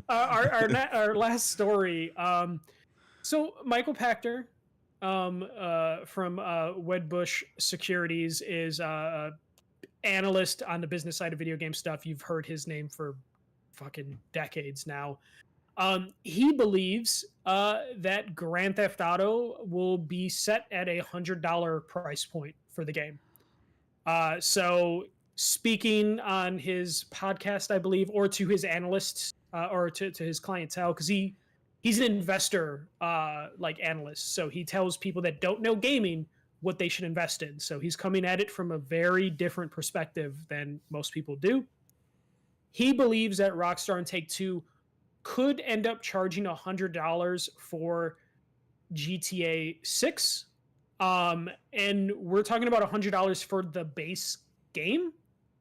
Our last story. So Michael Pachter from Wedbush Securities is analyst on the business side of video game stuff. You've heard his name for fucking decades now. He believes that Grand Theft Auto will be set at $100 price point for the game. So speaking on his podcast, I believe, or to his analysts or to his clientele, because he's an investor analyst. So he tells people that don't know gaming what they should invest in. So he's coming at it from a very different perspective than most people do. He believes that Rockstar and Take-Two could end up charging $100 for GTA 6. And we're talking about $100 for the base game,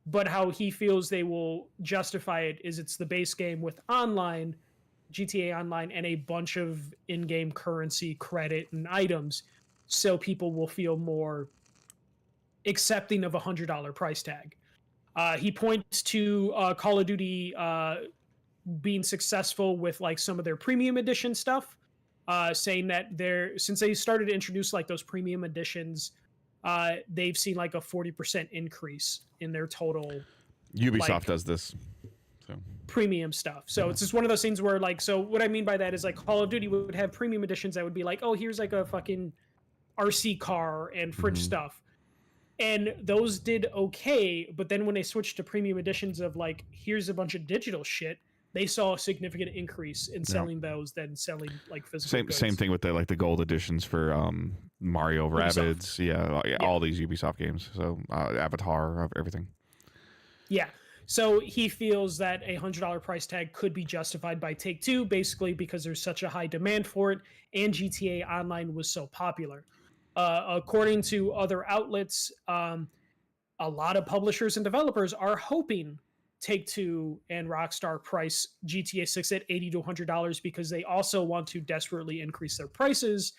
but how he feels they will justify it is it's the base game with online, GTA Online, and a bunch of in-game currency, credit, and items, so people will feel more accepting of $100 price tag. He points to Call of Duty being successful with like some of their premium edition stuff, saying that since they started to introduce like those premium editions, they've seen like a 40% increase in their total. Ubisoft does this. Premium stuff. So it's just one of those things where like, so what I mean by that is like Call of Duty would have premium editions that would be like, oh, here's like a fucking RC car and fridge stuff. And those did okay. But then when they switched to premium editions of like, here's a bunch of digital shit, they saw a significant increase in selling those than selling like physical goods. Same thing with the gold editions for Mario Rabbids. Yeah, all these Ubisoft games. So Avatar, everything. Yeah. So he feels that $100 price tag could be justified by Take-Two, basically because there's such a high demand for it, and GTA Online was so popular. According to other outlets, a lot of publishers and developers are hoping Take-Two and Rockstar price GTA 6 at $80 to $100 because they also want to desperately increase their prices,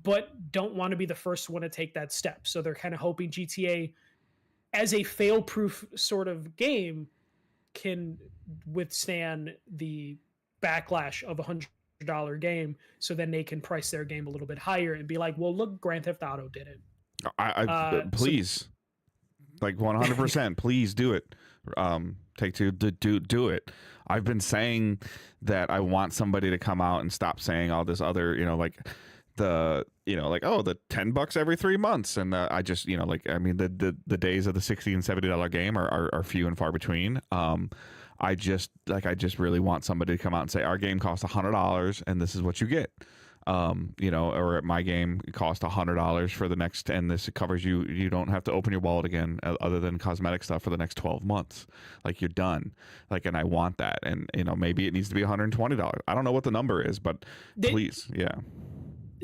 but don't want to be the first one to take that step. So they're kind of hoping GTA, as a fail-proof sort of game, can withstand the backlash of $100 game, so then they can price their game a little bit higher and be like, well, look, Grand Theft Auto did it. Please, like 100%, please do it. Take Two, do it. I've been saying that I want somebody to come out and stop saying all this other, like the, like, oh, the $10 every 3 months, and I just, like, I mean, the days of the $60 and $70 game are few and far between. I just really want somebody to come out and say our game costs $100 and this is what you get. Or my game cost $100 for the next, and this covers you don't have to open your wallet again other than cosmetic stuff for the next 12 months. Like, you're done. Like, and I want that. And maybe it needs to be $120. I don't know what the number is, but please. Yeah.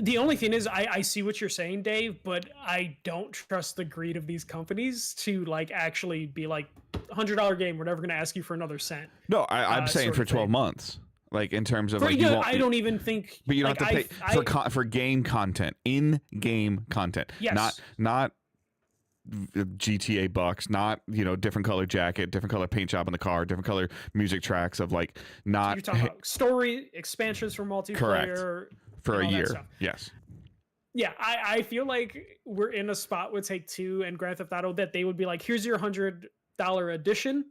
The only thing is I see what you're saying, Dave, but I don't trust the greed of these companies to like actually be like $100 game. We're never going to ask you for another cent. No, I'm saying for 12 months. Like, in terms of, like, I don't even think. But you don't like, have to pay for game content, in-game content. Yes. Not GTA bucks, not different color jacket, different color paint job on the car, different color music tracks of like not. You're talking about story expansions for multiplayer. Correct. For a year. Yes. Yeah, I feel like we're in a spot with Take-Two and Grand Theft Auto that they would be like, here's your $100 edition.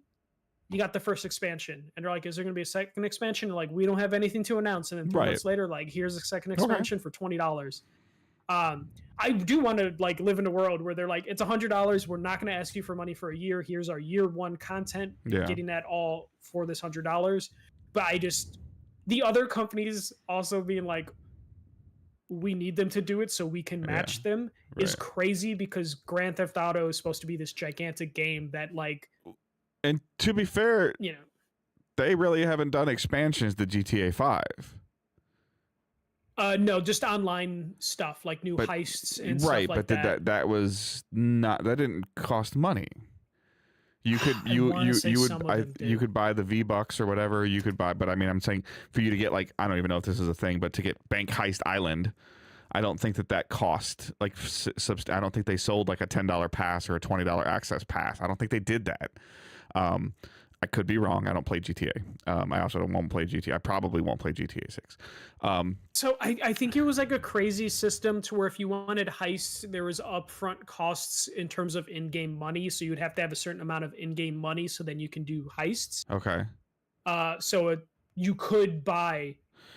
You got the first expansion, and they're like, is there going to be a second expansion? Like, we don't have anything to announce. And then 3 months later, like, here's a second expansion for $20. I do want to like live in a world where they're like, it's $100. We're not going to ask you for money for a year. Here's our year one content. Yeah. Getting that all for this $100. But the other companies also being like, we need them to do it so we can match them is crazy, because Grand Theft Auto is supposed to be this gigantic game that like. And to be fair, they really haven't done expansions to GTA 5. No, just online stuff like new heists and stuff like that. Right, but that didn't cost money. You could you could buy the V-Bucks or whatever you could buy, but I mean, I'm saying for you to get, like, I don't even know if this is a thing, but to get Bank Heist Island, I don't think that cost like I don't think they sold like a $10 pass or a $20 access pass. I don't think they did that. I could be wrong. I don't play GTA. I also won't play GTA. I probably won't play GTA 6. So I think it was like a crazy system to where if you wanted heists, there was upfront costs in terms of in-game money. So you'd have to have a certain amount of in-game money so then you can do heists. Okay. You could buy.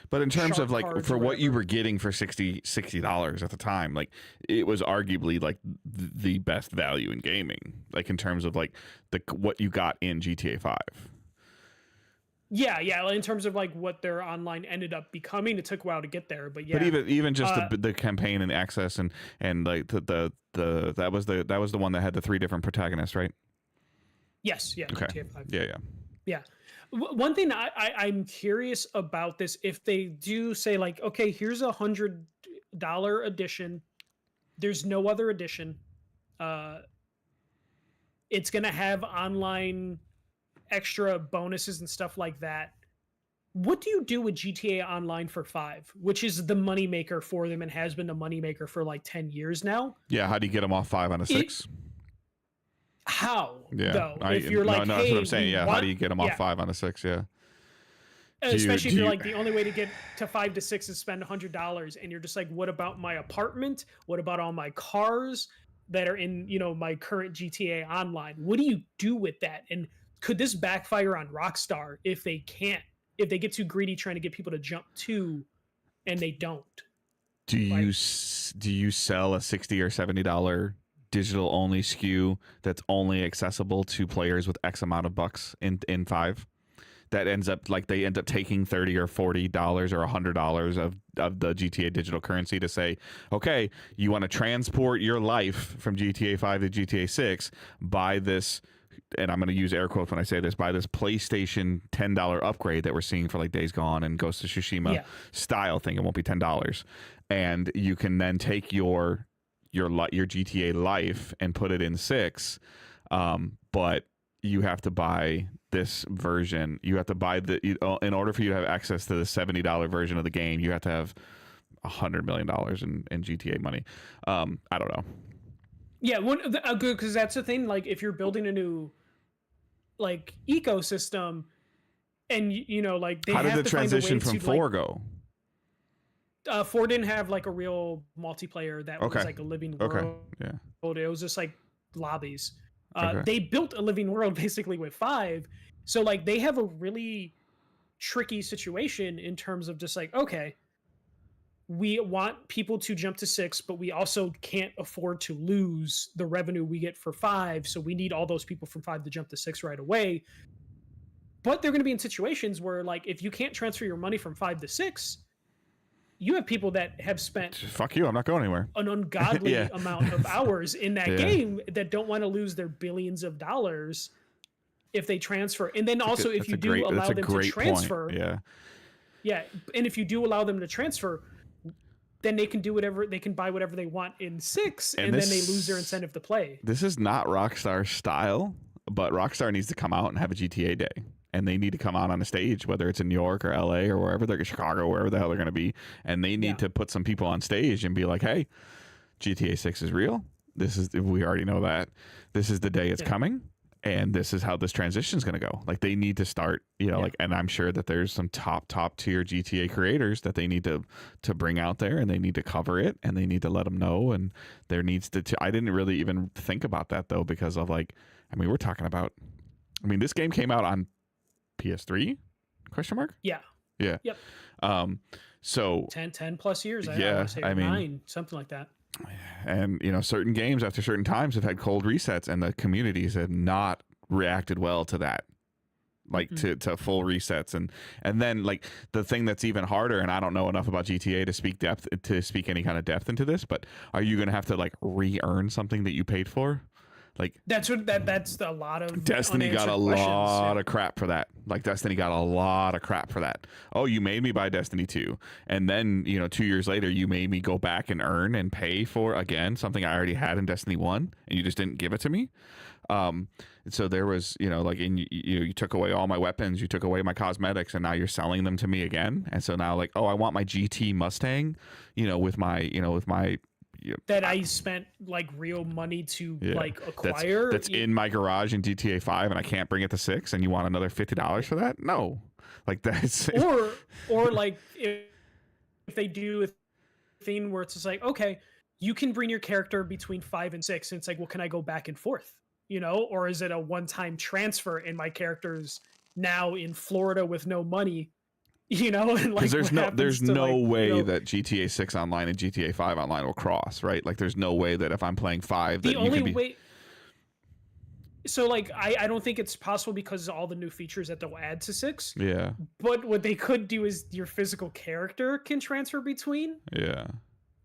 But in terms of like for what you were getting for $60 at the time, like it was arguably like the best value in gaming, like in terms of like what you got in GTA 5. Yeah, in terms of like what their online ended up becoming, it took a while to get there, but yeah. But even just the campaign and access and like the that was the one that had the 3 different protagonists, right? Yes, yeah. Okay. GTA 5. Yeah. One thing I'm curious about this, if they do say like, okay, here's $100 edition, there's no other edition, it's gonna have online extra bonuses and stuff like that. What do you do with GTA Online for 5, which is the moneymaker for them and has been the moneymaker for like 10 years now? Yeah, how do you get them off 5 on a 6? How? Yeah, though? If you're like, no, hey, that's what I'm saying. Yeah, how do you get them off 5 5 on a 6? Yeah. Especially if you're like, the only way to get to 5 to 6 is spend $100, and you're just like, what about my apartment? What about all my cars that are in, my current GTA Online? What do you do with that? And could this backfire on Rockstar if they get too greedy trying to get people to jump to, and they don't? Do you sell a $60 or $70 digital only SKU that's only accessible to players with X amount of bucks in 5? That ends up like they end up taking $30 or $40 or $100 of the GTA digital currency to say, okay, you want to transport your life from GTA 5 to GTA 6, buy this, and I'm going to use air quotes when I say this, buy this PlayStation $10 upgrade that we're seeing for like Days Gone and Ghost of Tsushima style thing. It won't be $10, and you can then take your GTA life and put it in 6, but you have to buy this version. You have to buy in order for you to have access to the $70 version of the game, you have to have $100 million in GTA money. I don't know. Yeah, good, because that's the thing. Like, if you're building a new like ecosystem, and you know, like they How did have the to find a way transition from to, 4 go? 4 didn't have like a real multiplayer that Okay. was like a living Okay. world. Yeah. It was just like lobbies. Okay. They built a living world basically with 5, so like they have a really tricky situation in terms of just like, okay, we want people to jump to 6, but we also can't afford to lose the revenue we get for 5, so we need all those people from 5 to jump to 6 right away. But they're going to be in situations where, like, if you can't transfer your money from 5 to 6, you have people that have spent Fuck you, I'm not going anywhere. an ungodly Yeah. amount of hours in that Yeah. game that don't want to lose their billions of dollars if they transfer. And then also, if you do allow them to transfer, yeah, and if you do allow them to transfer, then they can do whatever, they can buy whatever they want in 6, and then they lose their incentive to play. This is not Rockstar style, but Rockstar needs to come out and have a GTA day. And they need to come out on a stage, whether it's in New York or LA or wherever they're, Chicago, wherever the hell they're going to be. And they need to put some people on stage and be like, hey, GTA 6 is real. We already know that. This is the day it's coming. And this is how this transition is going to go. Like, they need to start, like, and I'm sure that there's some top tier GTA creators that they need to bring out there, and they need to cover it, and they need to let them know. And there needs to, I didn't really even think about that though, because of like, we're talking about, this game came out on PS3? Question mark? Yeah. Yeah. Yep. So 10 plus years. Yeah, I mean 9, something like that. And certain games after certain times have had cold resets, and the communities have not reacted well to that, like to full resets. And then like the thing that's even harder, and I don't know enough about GTA to speak any kind of depth into this, but are you gonna have to like re-earn something that you paid for? Like, that's a lot of Destiny got a lot of crap for that. Like, Destiny got a lot of crap for that. Oh, you made me buy Destiny 2, and then 2 years later you made me go back and earn and pay for again something I already had in Destiny 1, and you just didn't give it to me. So there was, like, you took away all my weapons, you took away my cosmetics, and now you're selling them to me again. And so now, like, oh, I want my GT Mustang, with my that I spent like real money to like acquire. That's in my garage in GTA 5, and I can't bring it to 6, and you want another $50 for that? No, like that's or like if they do a thing where it's just like, okay, you can bring your character between 5 and 6, and it's like, well, can I go back and forth? Or is it a one-time transfer and my character's now in Florida with no money? And like, there's no way that GTA 6 online and GTA 5 online will cross, right? Like, there's no way that if I'm playing 5, that the only way. So like, I don't think it's possible because of all the new features that they'll add to 6. Yeah. But what they could do is your physical character can transfer between. Yeah.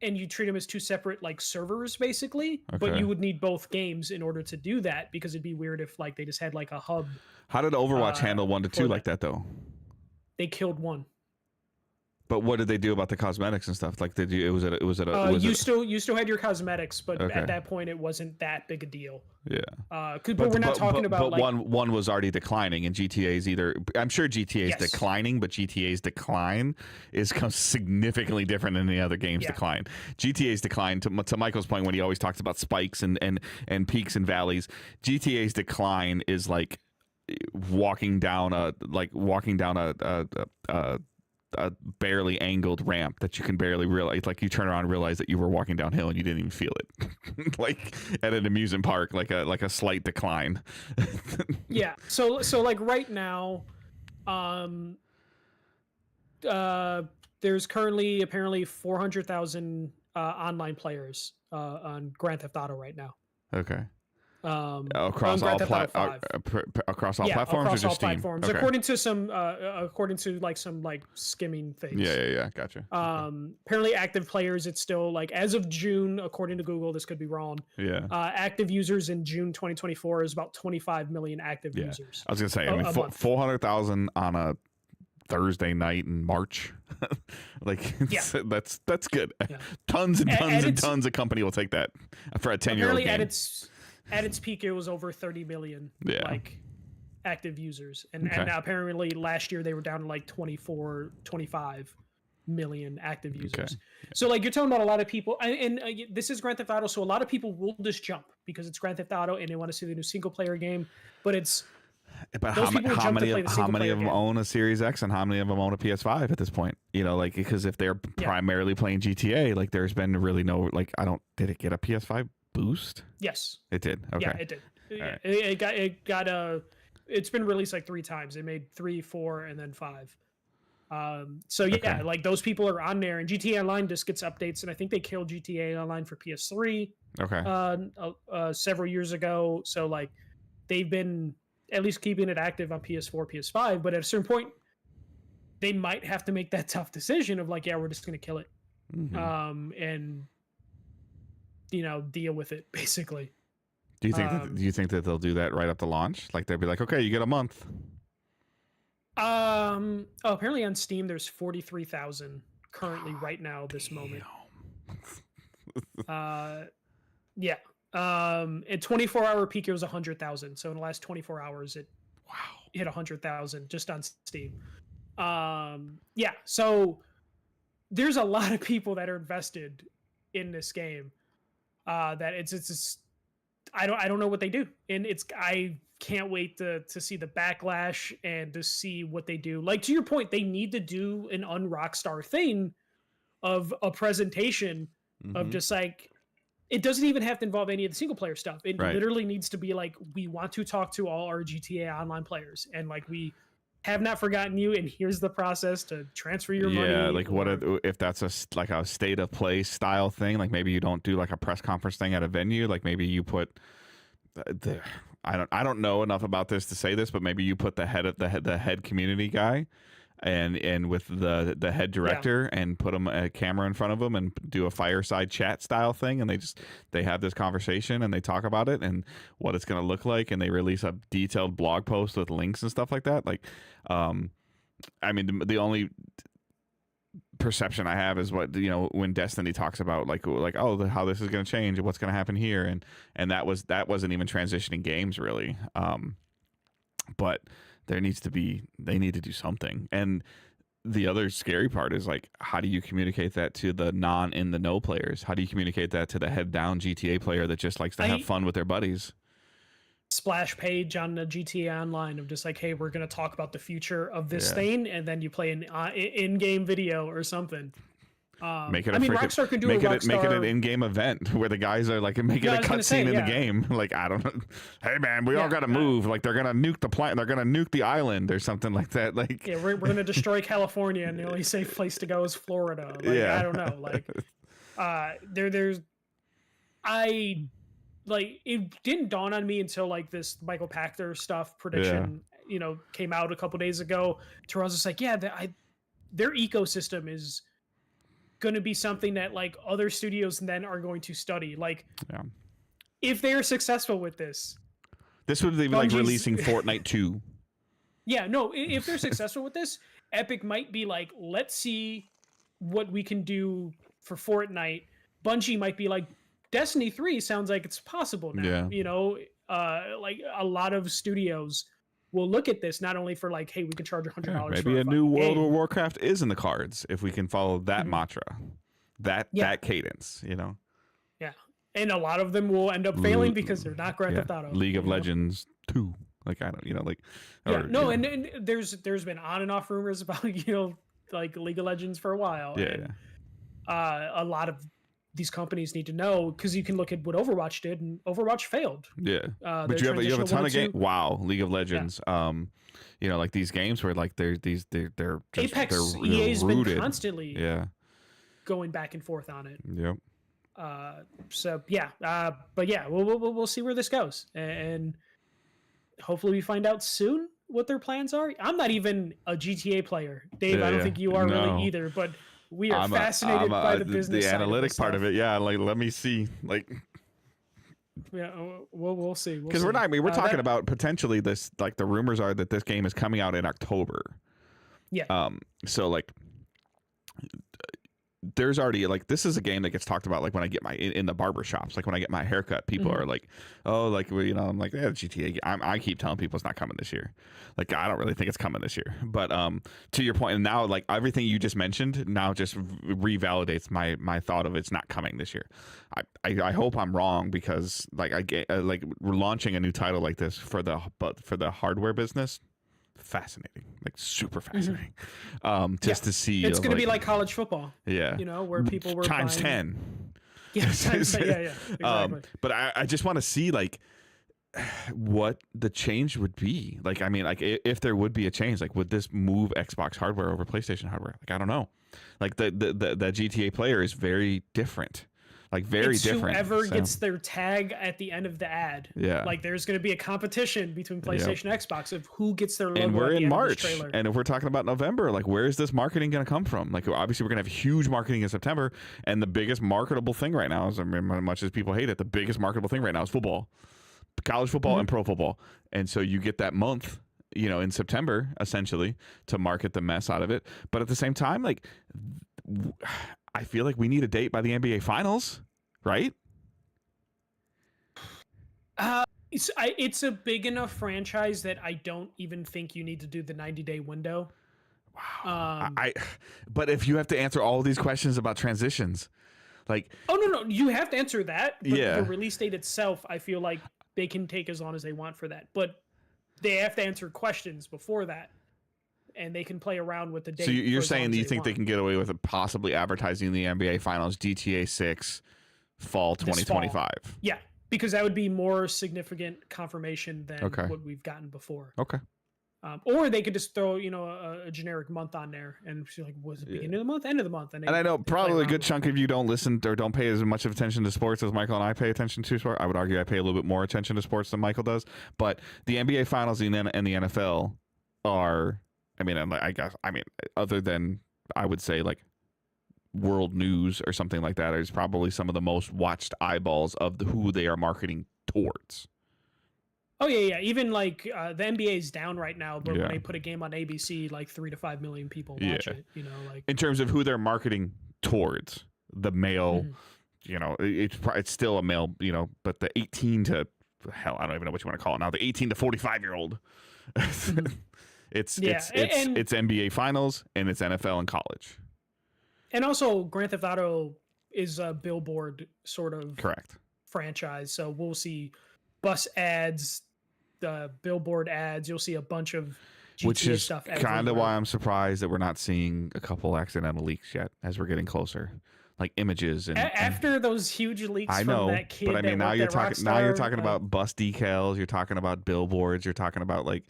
And you treat them as 2 separate like servers basically, Okay. but you would need both games in order to do that, because it'd be weird if like they just had like a hub. How did Overwatch handle 1 to 2 like that though? They killed 1. But what did they do about the cosmetics and stuff? Like, did you? You still had your cosmetics, but at that point it wasn't that big a deal. Yeah. But we're not talking about but like one was already declining, and GTA's either. I'm sure GTA is declining, but GTA's decline is significantly different than the other game's decline. GTA's decline, to Michael's point when he always talks about spikes and peaks and valleys, GTA's decline is like walking down a barely angled ramp that you can barely realize, like you turn around and realize that you were walking downhill and you didn't even feel it. Like at an amusement park, like a slight decline. Yeah. So like right now, there's currently apparently 400,000 online players on Grand Theft Auto right now. Okay. Across all platforms, across all Steam? Platforms, okay. according to like some like skimming things. Yeah, gotcha. Apparently active players, it's still like as of June, according to Google, this could be wrong. Yeah. Active users in June 2024 is about 25 million active users. I was gonna say, 400,000 on a Thursday night in March. Like, that's good. Yeah. Tons and tons of company will take that for a 10-year-old game. At its peak, it was over 30 million like active users. And now apparently last year they were down to like 24, 25 million active users. Okay. So like you're talking about a lot of people, and this is Grand Theft Auto, so a lot of people will just jump because it's Grand Theft Auto and they want to see the new single player game. But it's But Those people would jump to play the how single many player of them game. own a Series X and how many of them own a PS5 at this point? You know, like because if they're Yeah. primarily playing GTA, like there's been really no like did it get a PS5 boost? Yes. It did. Okay. Yeah, it did. right. It got a. It's been released like 3 times. It made 3, 4, and then 5. So yeah, Okay. like those people are on there, and GTA Online just gets updates, and I think they killed GTA Online for PS3 Okay. several years ago. So like they've been at least keeping it active on PS4, PS5, but at a certain point, they might have to make that tough decision of like, yeah, we're just gonna kill it, Mhm. and deal with it basically. Do you think that they'll do that right up the launch? Like they'll be like, okay, you get a month. Apparently on Steam there's 43,000 currently right now this moment. Yeah. At 24-hour peak it was 100,000. So in the last 24 hours it Wow. hit 100,000 just on Steam. Yeah. So there's a lot of people that are invested in this game. That it's I don't know what they do, and I can't wait to see the backlash and to see what they do. Like to your point, they need to do an un-Rockstar thing of a presentation of Mhm. just like it doesn't even have to involve any of the single player stuff. It Right. literally needs to be like we want to talk to all our GTA Online players, and like we have not forgotten you, and here's the process to transfer your money. Yeah, like what or- if that's like a state of play style thing? Like maybe you don't do like a press conference thing at a venue. Like maybe you put I don't know enough about this to say this, but maybe you put the head community guy and with the head director and put them a camera in front of them and do a fireside chat style thing, and they have this conversation and they talk about it and what it's going to look like, and they release a detailed blog post with links and stuff like that. Like I mean the only perception I have is what when Destiny talks about like how this is going to change and what's going to happen here, and that wasn't even transitioning games really. But they need to do something. And the other scary part is like, how do you communicate that to the non in the know players? How do you communicate that to the head down GTA player that just likes to have fun with their buddies? Splash page on the GTA Online of just like, hey, we're going to talk about the future of this thing, and then you play an in-game video or something. Make it Rockstar can do make a it an in-game event where the guys are like make it a cutscene in the game. Like I don't know, hey man, we all got to move. Like they're gonna nuke the planet, they're gonna nuke the island or something like that. Like yeah, we're gonna destroy California, and the only safe place to go is Florida. Like, I don't know. Like it didn't dawn on me until like this Michael Pachter stuff prediction came out a couple days ago. To where I was just like, yeah, their ecosystem is going to be something that like other studios then are going to study. Like if they are successful with this would be like releasing Fortnite 2. Yeah, no, if they're successful with this, Epic might be like, let's see what we can do for Fortnite. Bungie might be like, Destiny 3 sounds like it's possible now. Like a lot of studios will look at this not only for like, hey, we can charge $100. Maybe a new World of Warcraft is in the cards if we can follow that mantra, that cadence. Yeah, and a lot of them will end up failing because they're not Grand Theft Auto. League of Legends 2, like I don't, like. And there's been on and off rumors about like League of Legends for a while. A lot of these companies need to know, because you can look at what Overwatch did, and Overwatch failed. Yeah, but you have a ton of games. Wow, League of Legends. Like these games where like they're just, Apex, they're EA's rooted. been constantly going back and forth on it. Yep. But yeah, we'll see where this goes, and hopefully we find out soon what their plans are. I'm not even a GTA player, Dave. I don't think you are really either, but we are fascinated by the business, the side analytic of part of it. Yeah, like let me see, like. Yeah, we'll see. Because we're talking about potentially this. Like the rumors are that this game is coming out in October. Yeah. So like, there's already like this is a game that gets talked about like when I get my in the barber shops, like when I get my haircut, people are like, oh, like well, I'm like, yeah, GTA. I keep telling people it's not coming this year. Like I don't really think it's coming this year. But to your point, and now like everything you just mentioned now just revalidates my thought of it's not coming this year. I hope I'm wrong because like I get like we're launching a new title like this for the hardware business. Fascinating, like super fascinating. Just to see it's going to be like college football, yeah, where people were times buying... 10. Yeah, times 10. Yeah, exactly. But I just want to see like what the change would be. Like I mean, like if there would be a change, like would this move Xbox hardware over PlayStation hardware? Like I don't know. Like the GTA player is very different. Like very it's different. Whoever gets their tag at the end of the ad. Yeah. Like there's going to be a competition between PlayStation and Xbox of who gets their logo. And we're at the in end March. Of trailer. And if we're talking about November, like where is this marketing going to come from? Like obviously we're going to have huge marketing in September. And the biggest marketable thing right now is, I mean, as much as people hate it, the biggest marketable thing right now is football, college football and pro football. And so you get that month, in September essentially to market the mess out of it. But at the same time, like I feel like we need a date by the NBA finals. Right? It's a big enough franchise that I don't even think you need to do the 90-day window. Wow. But if you have to answer all of these questions about transitions, like no, you have to answer that. But yeah. The release date itself, I feel like they can take as long as they want for that. But they have to answer questions before that. And they can play around with the date. So you're saying that you think they can get away with possibly advertising the NBA Finals GTA 6 fall 2025? Yeah, because that would be more significant confirmation than Okay. what we've gotten before. Okay. Or they could just throw, a generic month on there and be like, was it beginning of the month, end of the month? And I know probably a good chunk of you don't listen or don't pay as much attention to sports as Michael and I pay attention to sport. I would argue I pay a little bit more attention to sports than Michael does. But the NBA Finals and the NFL are, other than I would say like world news or something like that, is probably some of the most watched eyeballs of who they are marketing towards. Oh yeah. Even like the NBA is down right now, but when they put a game on ABC, like 3 to 5 million people watch it. Like in terms of who they're marketing towards, the male, it's still a male, but the 18 to hell, I don't even know what you want to call it now. The 18 to 45-year-old. It's NBA Finals and it's NFL and college. And also, Grand Theft Auto is a billboard sort of correct franchise, so we'll see bus ads, the billboard ads. You'll see a bunch of GTA which is stuff. Kind of why I'm surprised that we're not seeing a couple accidental leaks yet as we're getting closer, like images and after those huge leaks. I know, from that kid but I mean now you're talking about bus decals. You're talking about billboards. You're talking about like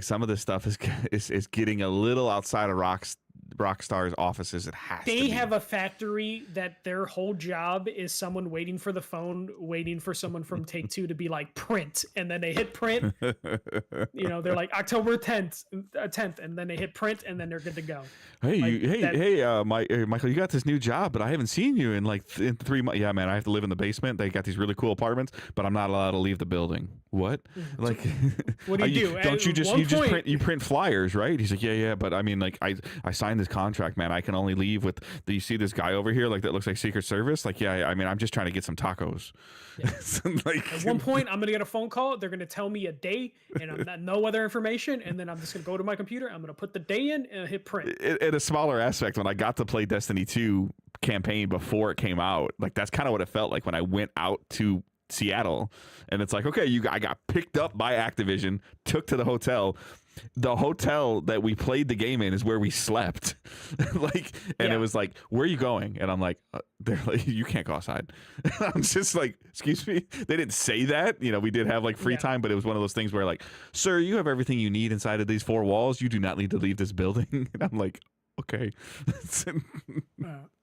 some of this stuff is getting a little outside of Rockstar's offices. It has to be. Have a factory that their whole job is someone waiting for the phone, waiting for someone from Take-Two to be like print, and then they hit print. They're like October 10th, and then they hit print, and then they're good to go. Hey, Michael, you got this new job, but I haven't seen you in in 3 months. Yeah, man, I have to live in the basement. They got these really cool apartments, but I'm not allowed to leave the building. What? Like, what do you do? Don't you print flyers, right? He's like, yeah, but I mean, like, I signed this contract, man. I can only leave with. Do you see this guy over here? Like that looks like Secret Service. Like, yeah, I mean, I'm just trying to get some tacos. Yeah. At one point, I'm gonna get a phone call. They're gonna tell me a day, and I'm not no other information. And then I'm just gonna go to my computer. I'm gonna put the day in and hit print. In a smaller aspect, when I got to play Destiny 2 campaign before it came out, like that's kind of what it felt like when I went out to Seattle, and it's like, okay, I got picked up by Activision, took to the hotel. The hotel that we played the game in is where we slept. It was like, where are you going? And I'm like, they're like, you can't go outside. I'm just like, excuse me. They didn't say that. We did have like free time, but it was one of those things where like, sir, you have everything you need inside of these 4 walls. You do not need to leave this building. And I'm like, okay.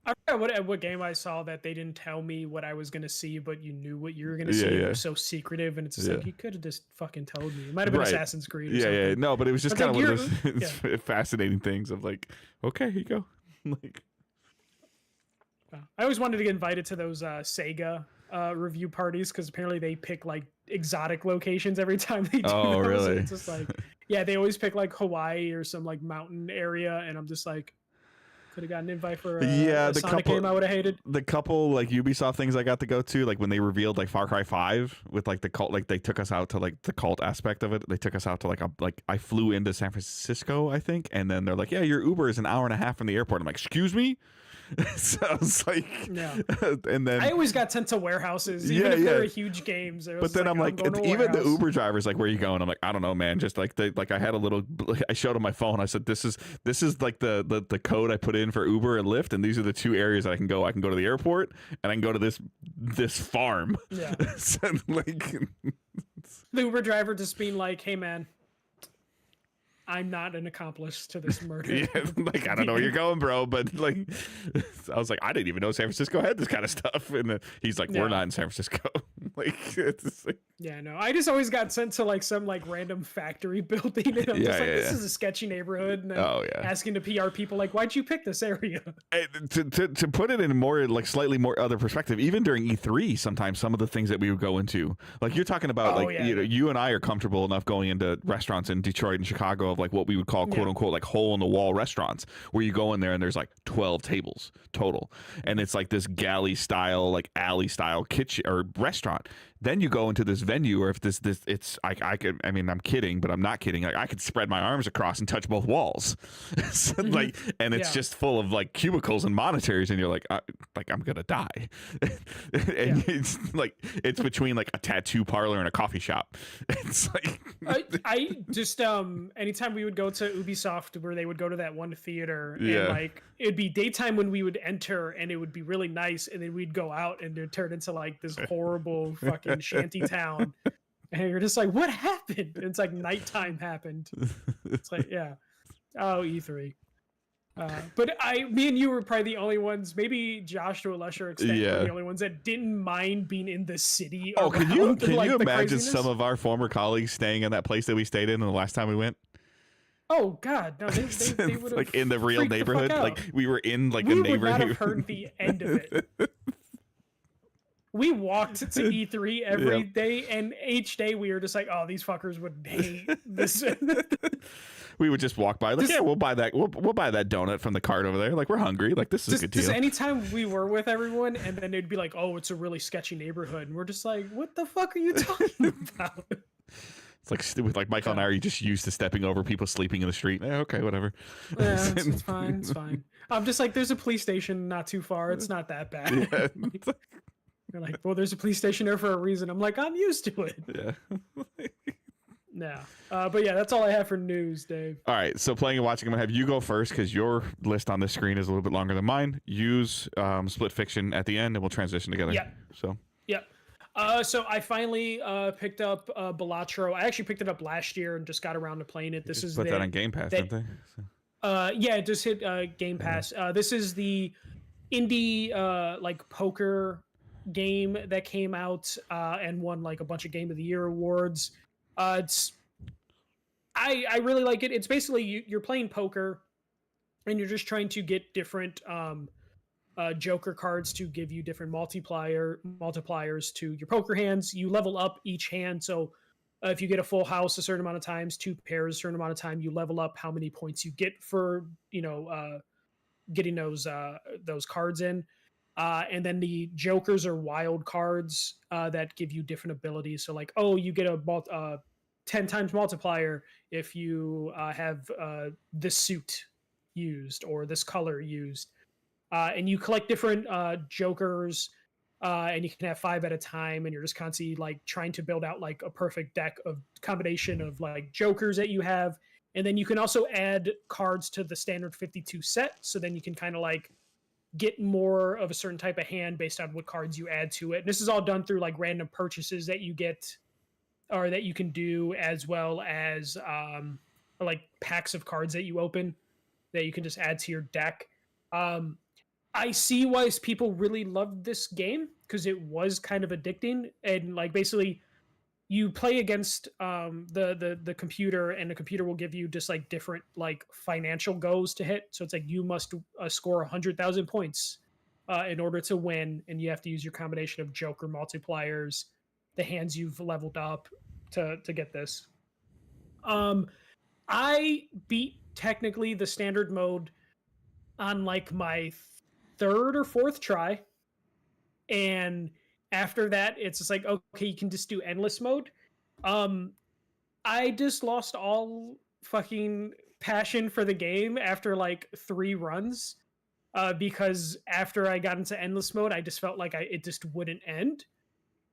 I forgot what game I saw that they didn't tell me what I was gonna see, but you knew what you were gonna see. It was so secretive, and it's just like you could have just fucking told me. It might have been Assassin's Creed. Or something. No, but it was just kind of one of those fascinating things of like, okay, here you go. Like, I always wanted to get invited to those Sega review parties because apparently they pick like exotic locations every time they do. Oh, those. really? It's just like, they always pick like Hawaii or some like mountain area, and I'm just like, Could have gotten an invite for Yeah, a Sonic game I would have hated. the couple like Ubisoft things I got to go to, like when they revealed like Far Cry 5 with like the cult, like they took us out to like the cult aspect of it. They took us out to like I flew into San Francisco, I think, and then they're like, yeah, your Uber is an hour and a half from the airport. I'm like, excuse me. So I was like, Yeah. and then I always got sent to warehouses, even Yeah, if they yeah. were huge games. It but was then I'm like, going to a even the warehouse. Uber driver's like, where are you going? I'm like, I don't know, man. Just like I had a little, I showed him my phone. I said, this is like the code I put in for Uber and Lyft, and these are the two areas that I can go. I can go to the airport, and I can go to this farm. Yeah. So, like, The Uber driver just being like, "Hey, man, I'm not an accomplice to this murder." yeah, like I don't know where you're going, bro, but like, I was like, I didn't even know San Francisco had this kind of stuff, and then he's like, we're Yeah. not in San Francisco. Like, it's like, Yeah, no. I just always got sent to like some like random factory building, and I'm Yeah, just like, yeah, "This yeah. is a sketchy neighborhood." And then oh yeah. asking the PR people like, "Why'd you pick this area?" To put it in more like slightly more other perspective, even during E3, sometimes some of the things that we would go into, like you're talking about, Oh, like yeah, you know, yeah. you and I are comfortable enough going into restaurants in Detroit and Chicago of like what we would call quote Yeah. unquote like hole in the wall restaurants, where you go in there and there's like 12 tables total, and it's like this galley style, like alley style kitchen or restaurant. Then you go into this venue, or if this it's I could, I mean, I'm kidding, but I'm not kidding. Like I could spread my arms across and touch both walls, So, like, and it's Yeah. just full of like cubicles and monitors, and you're like I'm gonna die. And it's like it's between like a tattoo parlor and a coffee shop. It's like I just anytime we would go to Ubisoft, where they would go to that one theater, Yeah. and like it'd be daytime when we would enter, and it would be really nice, and then we'd go out, and it turned into like this horrible fucking shanty town, and you're just like, what happened? And it's like nighttime happened. It's like, yeah, oh, E3. But me and you were probably the only ones, maybe Josh to a lesser extent, were Yeah. the only ones that didn't mind being in the city. oh, can you around, can like, you the imagine craziness. some of our former colleagues staying in that place that we stayed in the last time we went? Oh God, no! They would have Like in the real neighborhood, like we were in like we a would not neighborhood. have heard the end of it. We walked to E3 every day, and each day we were just like, "Oh, these fuckers would hate this." We would just walk by, like, Just- yeah, we'll buy that. We'll buy that donut from the cart over there. Like, we're hungry. Like, this is a good just deal. anytime we were with everyone, and then they'd be like, "Oh, it's a really sketchy neighborhood," and we're just like, "What the fuck are you talking about?" It's like with like Michael and I are just used to stepping over people sleeping in the street. Okay, whatever. Yeah, it's fine. It's fine. I'm just like, there's a police station not too far. It's not that bad. Yeah. They're like, well, there's a police station there for a reason. I'm like, I'm used to it. Yeah. No. But yeah, that's all I have for news, Dave. All right. So playing and watching, I'm gonna have you go first because your list on this screen is a little bit longer than mine. Use Split Fiction at the end, and we'll transition together. Yep. So Yep. So I finally picked up Balatro. I actually picked it up last year and just got around to playing it. This just is put the, that on Game Pass, that- didn't they? So, yeah, it just hit Game Pass. This is the indie like poker game that came out and won like a bunch of Game of the Year awards. It's I really like it. It's basically you're playing poker and you're just trying to get different Joker cards to give you different multipliers to your poker hands. You level up each hand, so if you get a full house a certain amount of times, two pairs a certain amount of time, you level up how many points you get for getting those cards in. And then the Jokers are wild cards that give you different abilities. So like, oh, you get a 10 times multiplier if you have this suit used or this color used. And you collect different Jokers, and you can have 5 at a time, and you're just constantly like trying to build out like a perfect deck of combination of like Jokers that you have. And then you can also add cards to the standard 52 set. So then you can kind of like get more of a certain type of hand based on what cards you add to it. And this is all done through like random purchases that you get or that you can do, as well as like packs of cards that you open that you can just add to your deck. I see why people really loved this game because it was kind of addicting, and like basically you play against the computer, and the computer will give you just like different like financial goals to hit. So it's like you must score 100,000 points in order to win, and you have to use your combination of Joker multipliers, the hands you've leveled up to get this. I beat technically the standard mode on like my third or fourth try, and after that, it's just like, okay, you can just do endless mode. Um, I just lost all fucking passion for the game after like 3 runs. Because after I got into endless mode, I just felt like it just wouldn't end,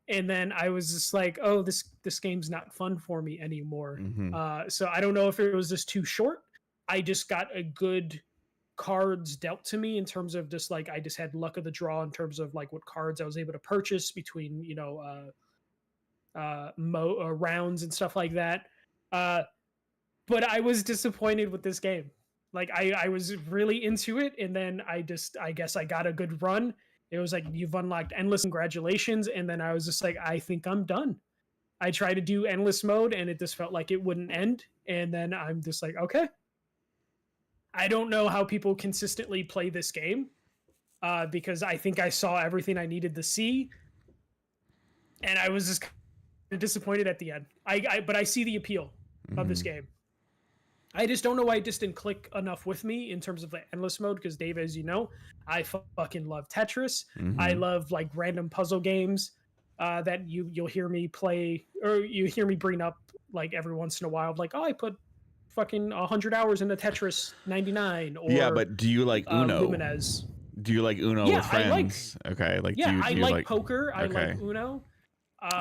and then I was just like, oh, this game's not fun for me anymore. Mm-hmm. So I don't know if it was just too short. I just got a good cards dealt to me in terms of just like I just had luck of the draw in terms of like what cards I was able to purchase between rounds and stuff like that. Uh, but I was disappointed with this game. Like I was really into it, and then I guess I got a good run. It was like, you've unlocked endless, congratulations, and then I was just like, I think I'm done. I tried to do endless mode, and it just felt like it wouldn't end, and then I'm just like, okay. I don't know how people consistently play this game, because I think I saw everything I needed to see, and I was just kind of disappointed at the end. But I see the appeal of this game. I just don't know why it just didn't click enough with me in terms of the endless mode, because Dave, as you know, I fucking love Tetris. I love like random puzzle games that you'll hear me play, or you hear me bring up like every once in a while, like, oh, I put fucking 100 hours into Tetris 99. Or Yeah, but do you like Uno? Lumines. Do you like Uno with friends? Okay, like Yeah, do you I like, like poker. I okay. like Uno.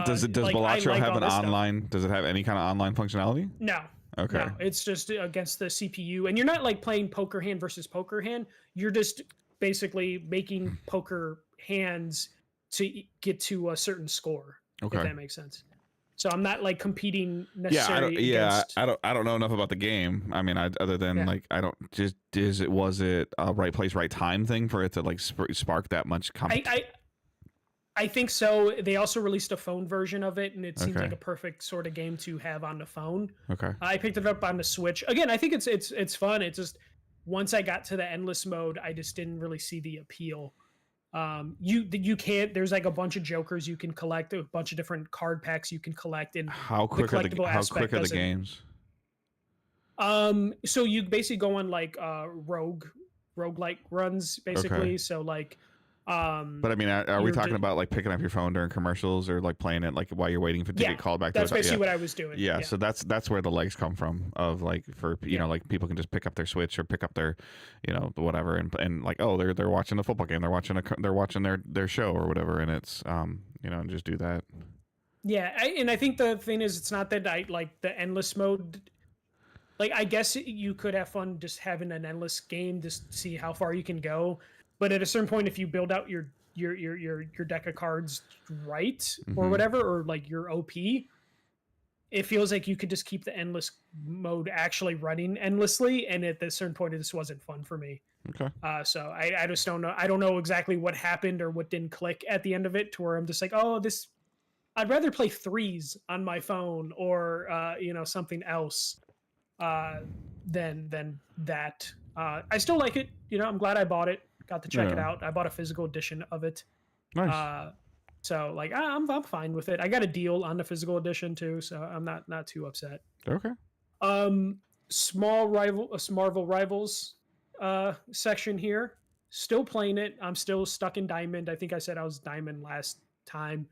Does like, Balatro like have all an this stuff. online? Does it have any kind of online functionality? No. Okay. No, it's just against the CPU, and you're not like playing poker hand versus poker hand. You're just basically making poker hands to get to a certain score. Okay. If that makes sense. So I'm not like competing Yeah, necessarily. I don't know enough about the game. I mean, other than like, I don't just was it a right place, right time thing for it to like spark that much competition? I think so. They also released a phone version of it, and it seems Okay. like a perfect sort of game to have on the phone. Okay. I picked it up on the Switch. Again, I think it's fun. It's just once I got to the endless mode, I just didn't really see the appeal. You can't. There's like a bunch of jokers you can collect, a bunch of different card packs you can collect, and How quick are the games? So you basically go on like roguelike runs basically. Okay. So like But I mean, are we talking about like picking up your phone during commercials, or like playing it like while you're waiting to get called back? That's to basically what I was doing. Yeah, so that's where the legs come from. Of like, for you know, like people can just pick up their Switch or pick up their, you know, whatever, and like, oh, they're watching the football game, they're watching their show or whatever, and it's you know, and just do that. Yeah, and I think the thing is, it's not that I like the endless mode. Like, I guess you could have fun just having an endless game, just see how far you can go. But at a certain point, if you build out your deck of cards right, or whatever, or like your OP, it feels like you could just keep the endless mode actually running endlessly. And at a certain point, this wasn't fun for me. Okay. So I just don't know. I don't know exactly what happened or what didn't click at the end of it, to where I'm just like, oh, this. I'd rather play threes on my phone, or you know, something else than that. I still like it. You know, I'm glad I bought it. Got to check it out. I bought a physical edition of it. Nice. So like, I'm fine with it. I got a deal on the physical edition too, so I'm not too upset. Okay. Marvel Rivals section here. Still playing it. I'm still stuck in Diamond. I think I said I was Diamond last time.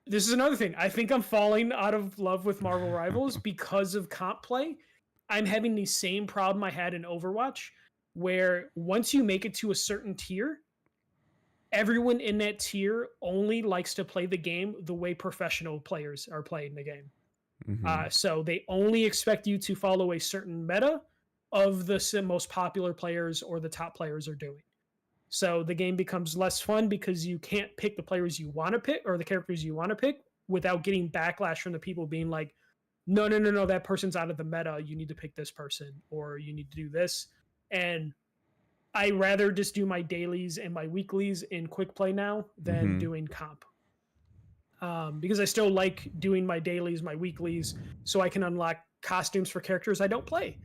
This is another thing. I think I'm falling out of love with Marvel Rivals because of comp play. I'm having the same problem I had in Overwatch, where once you make it to a certain tier, everyone in that tier only likes to play the game the way professional players are playing the game. So they only expect you to follow a certain meta of the most popular players or the top players are doing. So the game becomes less fun because you can't pick the players you want to pick or the characters you want to pick without getting backlash from the people being like, no, that person's out of the meta. You need to pick this person, or you need to do this. And I rather just do my dailies and my weeklies in quick play now than doing comp. Because I still like doing my dailies, my weeklies, so I can unlock costumes for characters I don't play.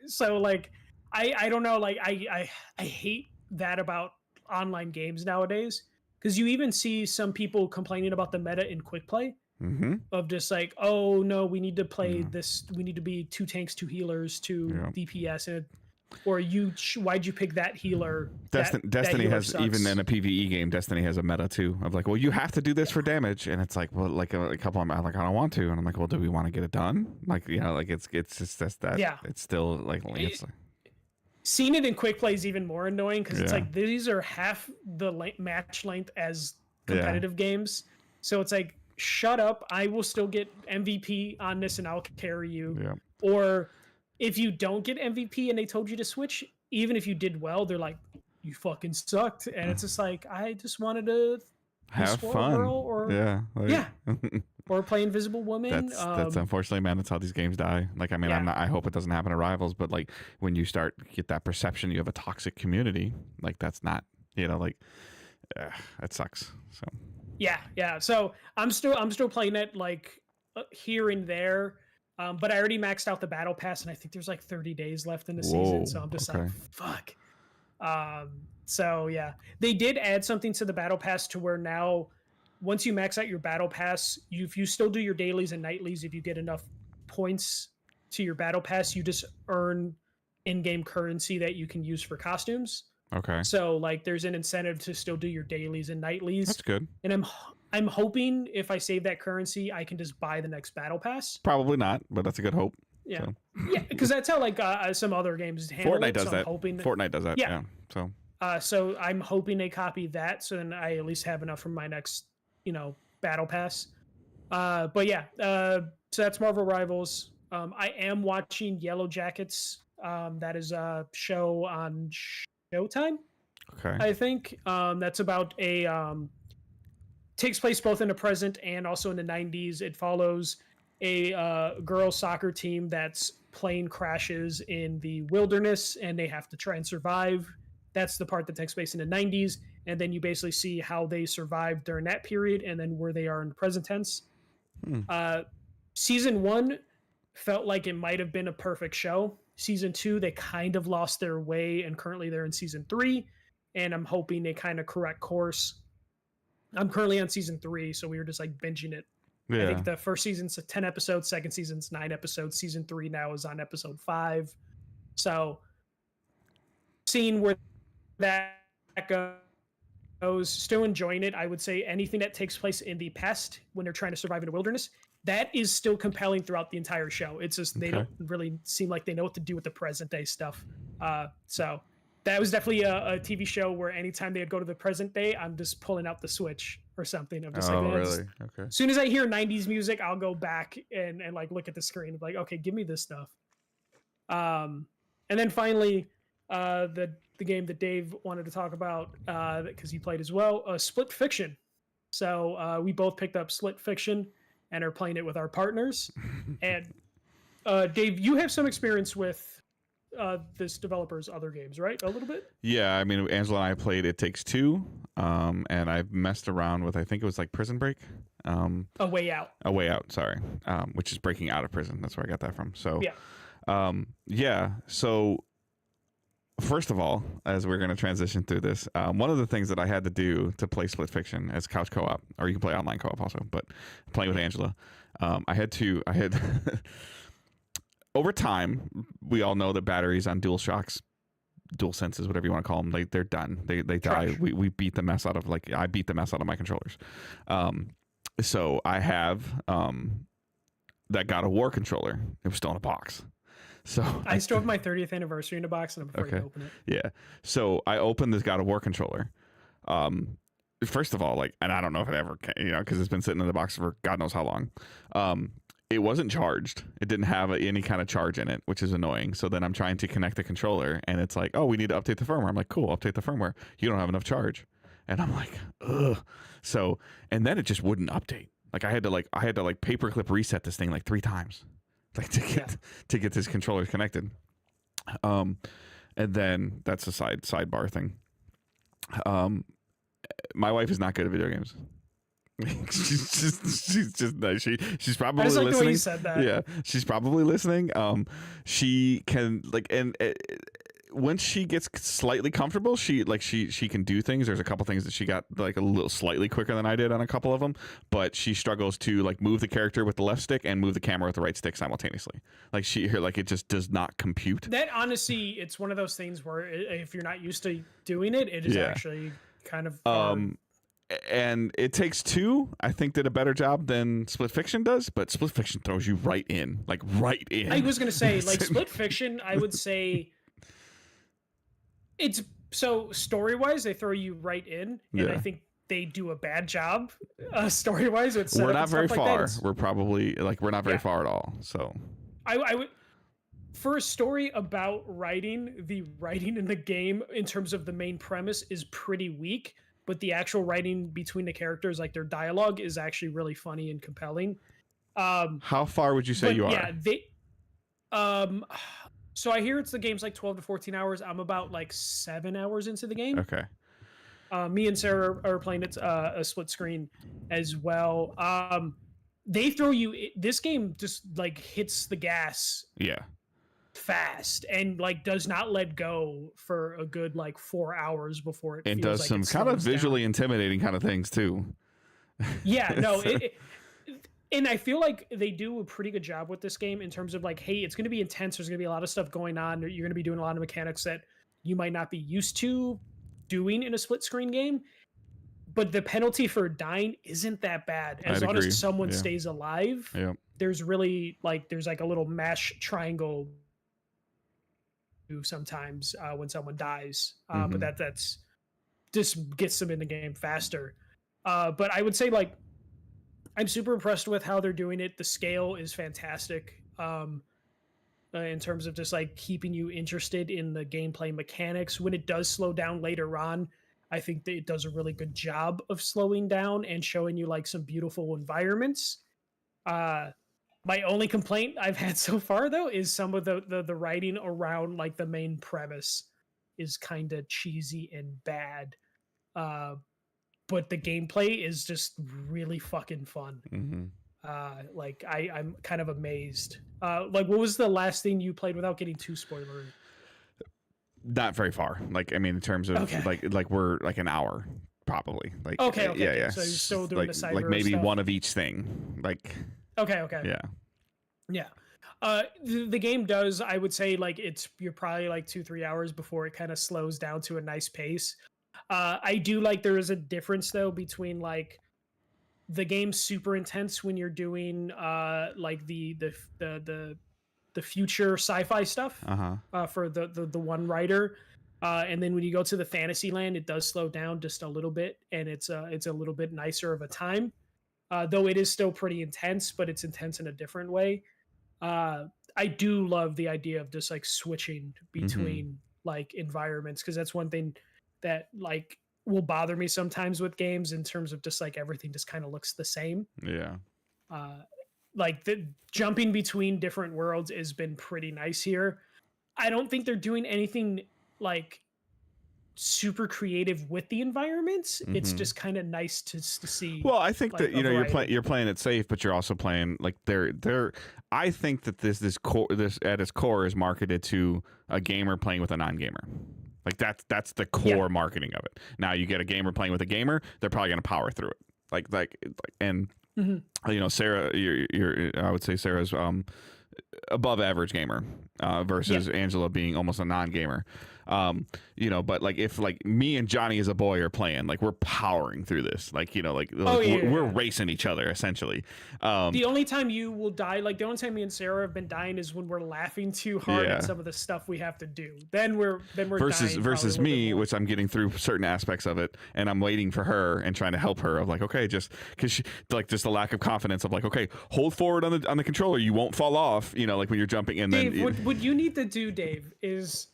So like, I don't know, like I hate that about online games nowadays, because you even see some people complaining about the meta in quick play, Mm-hmm. of just like, oh no, we need to play this. We need to be 2 tanks, 2 healers, 2 DPS, and or why'd you pick that healer? Destiny healer has sucks. even in a PvE game. Destiny has a meta too of like, well, you have to do this for damage, and it's like, well, like a couple of them, I'm like, I don't want to, and I'm like, well, do we want to get it done? Like, you know, like it's just that. Yeah. It's still like it's like, seeing it in quick play is even more annoying because it's like these are half the match length as competitive games, so it's like, shut up, I will still get MVP on this and I'll carry you. Yeah. Or if you don't get MVP and they told you to switch, even if you did well, they're like, you fucking sucked. And it's just like, I just wanted to have fun. Or or play Invisible Woman. That's unfortunately, man, that's how these games die. Like, I mean, I hope it doesn't happen to Rivals, but like when you start get that perception you have a toxic community, like that's not, you know, like it sucks. So yeah. So I'm still playing it like here and there. But I already maxed out the battle pass, and I think there's like 30 days left in the season. So I'm just like, fuck. So yeah, they did add something to the battle pass to where now, once you max out your battle pass, if you still do your dailies and nightlies, if you get enough points to your battle pass, you just earn in-game currency that you can use for costumes. Okay. So like, there's an incentive to still do your dailies and nightlies. That's good. And I'm hoping if I save that currency, I can just buy the next battle pass. Probably not, but that's a good hope. Yeah, so. Yeah, because that's how like some other games handle Fortnite it. does so that. Fortnite does that. Yeah. So I'm hoping they copy that, so then I at least have enough for my next, battle pass. But yeah, so that's Marvel Rivals. I am watching Yellow Jackets. That is a show on Showtime. Okay. I think that's about takes place both in the present and also in the 90s. It follows a girls soccer team that's plane crashes in the wilderness and they have to try and survive. That's the part that takes place in the 90s. And then you basically see how they survived during that period and then where they are in the present tense. Season 1 felt like it might have been a perfect show. Season 2, they kind of lost their way, and currently they're in season 3. And I'm hoping they kind of correct course. I'm currently on season 3, so we were just like binging it. Yeah. I think the first season's 10 episodes, second season's 9 episodes, season 3 now is on episode 5. So seeing where that goes, still enjoying it. I would say anything that takes place in the past when they're trying to survive in the wilderness, that is still compelling throughout the entire show. It's just they don't really seem like they know what to do with the present day stuff. So that was definitely a TV show where anytime they'd go to the present day, I'm just pulling out the Switch or something. I'm just really? Okay. As soon as I hear 90s music, I'll go back and like look at the screen. I'm like, okay, give me this stuff. And then finally, the game that Dave wanted to talk about because he played as well, Split Fiction. So we both picked up Split Fiction and are playing it with our partners. And Dave, you have some experience with this developer's other games, right? A little bit? Yeah, I mean, Angela and I played It Takes Two, and I've messed around with, I think it was like Prison Break. A Way Out. A Way Out, sorry, which is breaking out of prison. That's where I got that from. So, so first of all, as we're going to transition through this, one of the things that I had to do to play Split Fiction as couch co-op, or you can play online co-op also, but playing with Angela, I had over time, we all know that batteries on DualShocks, DualSenses, whatever you want to call them, they're done. They die. We beat the mess out of, I beat the mess out of my controllers. So I have that God of War controller. It was still in a box. So I still have my 30th anniversary in a box, and I'm afraid to open it. Yeah. So I opened this God of War controller. First of all, and I don't know if it ever can, because it's been sitting in the box for God knows how long. It wasn't charged. It didn't have any kind of charge in it, which is annoying. So then I'm trying to connect the controller, and it's like, oh, we need to update the firmware. I'm like, cool, update the firmware. You don't have enough charge. And I'm like, ugh. So, and then it just wouldn't update. I had to paperclip reset this thing 3 times, to get this controller connected. And then that's a sidebar thing. My wife is not good at video games. she's just she's probably listening. The way you said that. Yeah, she's probably listening. She can once she gets slightly comfortable, she can do things. There's a couple things that she got like a little slightly quicker than I did on a couple of them, but she struggles to like move the character with the left stick and move the camera with the right stick simultaneously. Like it just does not compute. That honestly, it's one of those things where if you're not used to doing it, it is actually kind of hard. And It Takes Two, I think, did a better job than Split Fiction does, but Split Fiction throws you right in. I was gonna say, like, Split Fiction, I would say it's so story-wise, they throw you right in, and I think they do a bad job story-wise. We're not very far. We're probably we're not very far at all. So I would, for a story about writing, the writing in the game in terms of the main premise is pretty weak. But the actual writing between the characters, like their dialogue, is actually really funny and compelling. How far would you say you are? Yeah, so I hear the game's like 12 to 14 hours. I'm about like 7 hours into the game. Okay. Me and Sarah are playing it a split screen as well. They throw you. This game just like hits the gas. Yeah. Fast and like does not let go for a good like 4 hours before it and does like some kind of visually intimidating kind of things too. Yeah, no, and I feel like they do a pretty good job with this game in terms of like, hey, it's going to be intense. There's going to be a lot of stuff going on. You're going to be doing a lot of mechanics that you might not be used to doing in a split screen game. But the penalty for dying isn't that bad as long as someone stays alive. Yeah, there's really there's like a little mash triangle sometimes when someone dies, but that's just gets them in the game faster. But I would say like I'm super impressed with how they're doing it. The scale is fantastic in terms of just like keeping you interested in the gameplay mechanics. When it does slow down later on, I think that it does a really good job of slowing down and showing you like some beautiful environments. My only complaint I've had so far, though, is some of the writing around like the main premise is kind of cheesy and bad. But the gameplay is just really fucking fun. Like I'm kind of amazed. Like, what was the last thing you played without getting too spoilery? Not very far. Like, I mean, in terms of like we're like an hour probably. Like, okay. Yeah. So you're still doing the cyber like maybe stuff? one of each thing. Like. Okay. Yeah. The game does, I would say, like you're probably like 2-3 hours before it kind of slows down to a nice pace. I do like there is a difference though between like the game's super intense when you're doing like the future sci-fi stuff for the one writer, and then when you go to the fantasy land, it does slow down just a little bit, and it's a little bit nicer of a time. Though it is still pretty intense, but it's intense in a different way. I do love the idea of just like switching between like environments, because that's one thing that like will bother me sometimes with games in terms of just like everything just kind of looks the same. Yeah. Like the jumping between different worlds has been pretty nice here. I don't think they're doing anything like super creative with the environments. It's just kind of nice to see. Well, I think like, that you're playing it safe, but you're also playing like they're I think that this at its core is marketed to a gamer playing with a non-gamer. Like that's the core marketing of it. Now you get a gamer playing with a gamer, they're probably going to power through it. And you know, Sarah, you're I would say Sarah's above average gamer versus Angela being almost a non-gamer. You know, but like if like me and Johnny as a boy are playing, like we're powering through this, like, you know, like we're racing each other essentially. The only time you will die, like the only time me and Sarah have been dying is when we're laughing too hard at some of the stuff we have to do. Then we're versus me, which I'm getting through certain aspects of it, and I'm waiting for her and trying to help her of like, okay, just because she like just the lack of confidence of like, okay, hold forward on the controller, you won't fall off, you know, like when you're jumping. And Dave, then what you need to do, Dave, is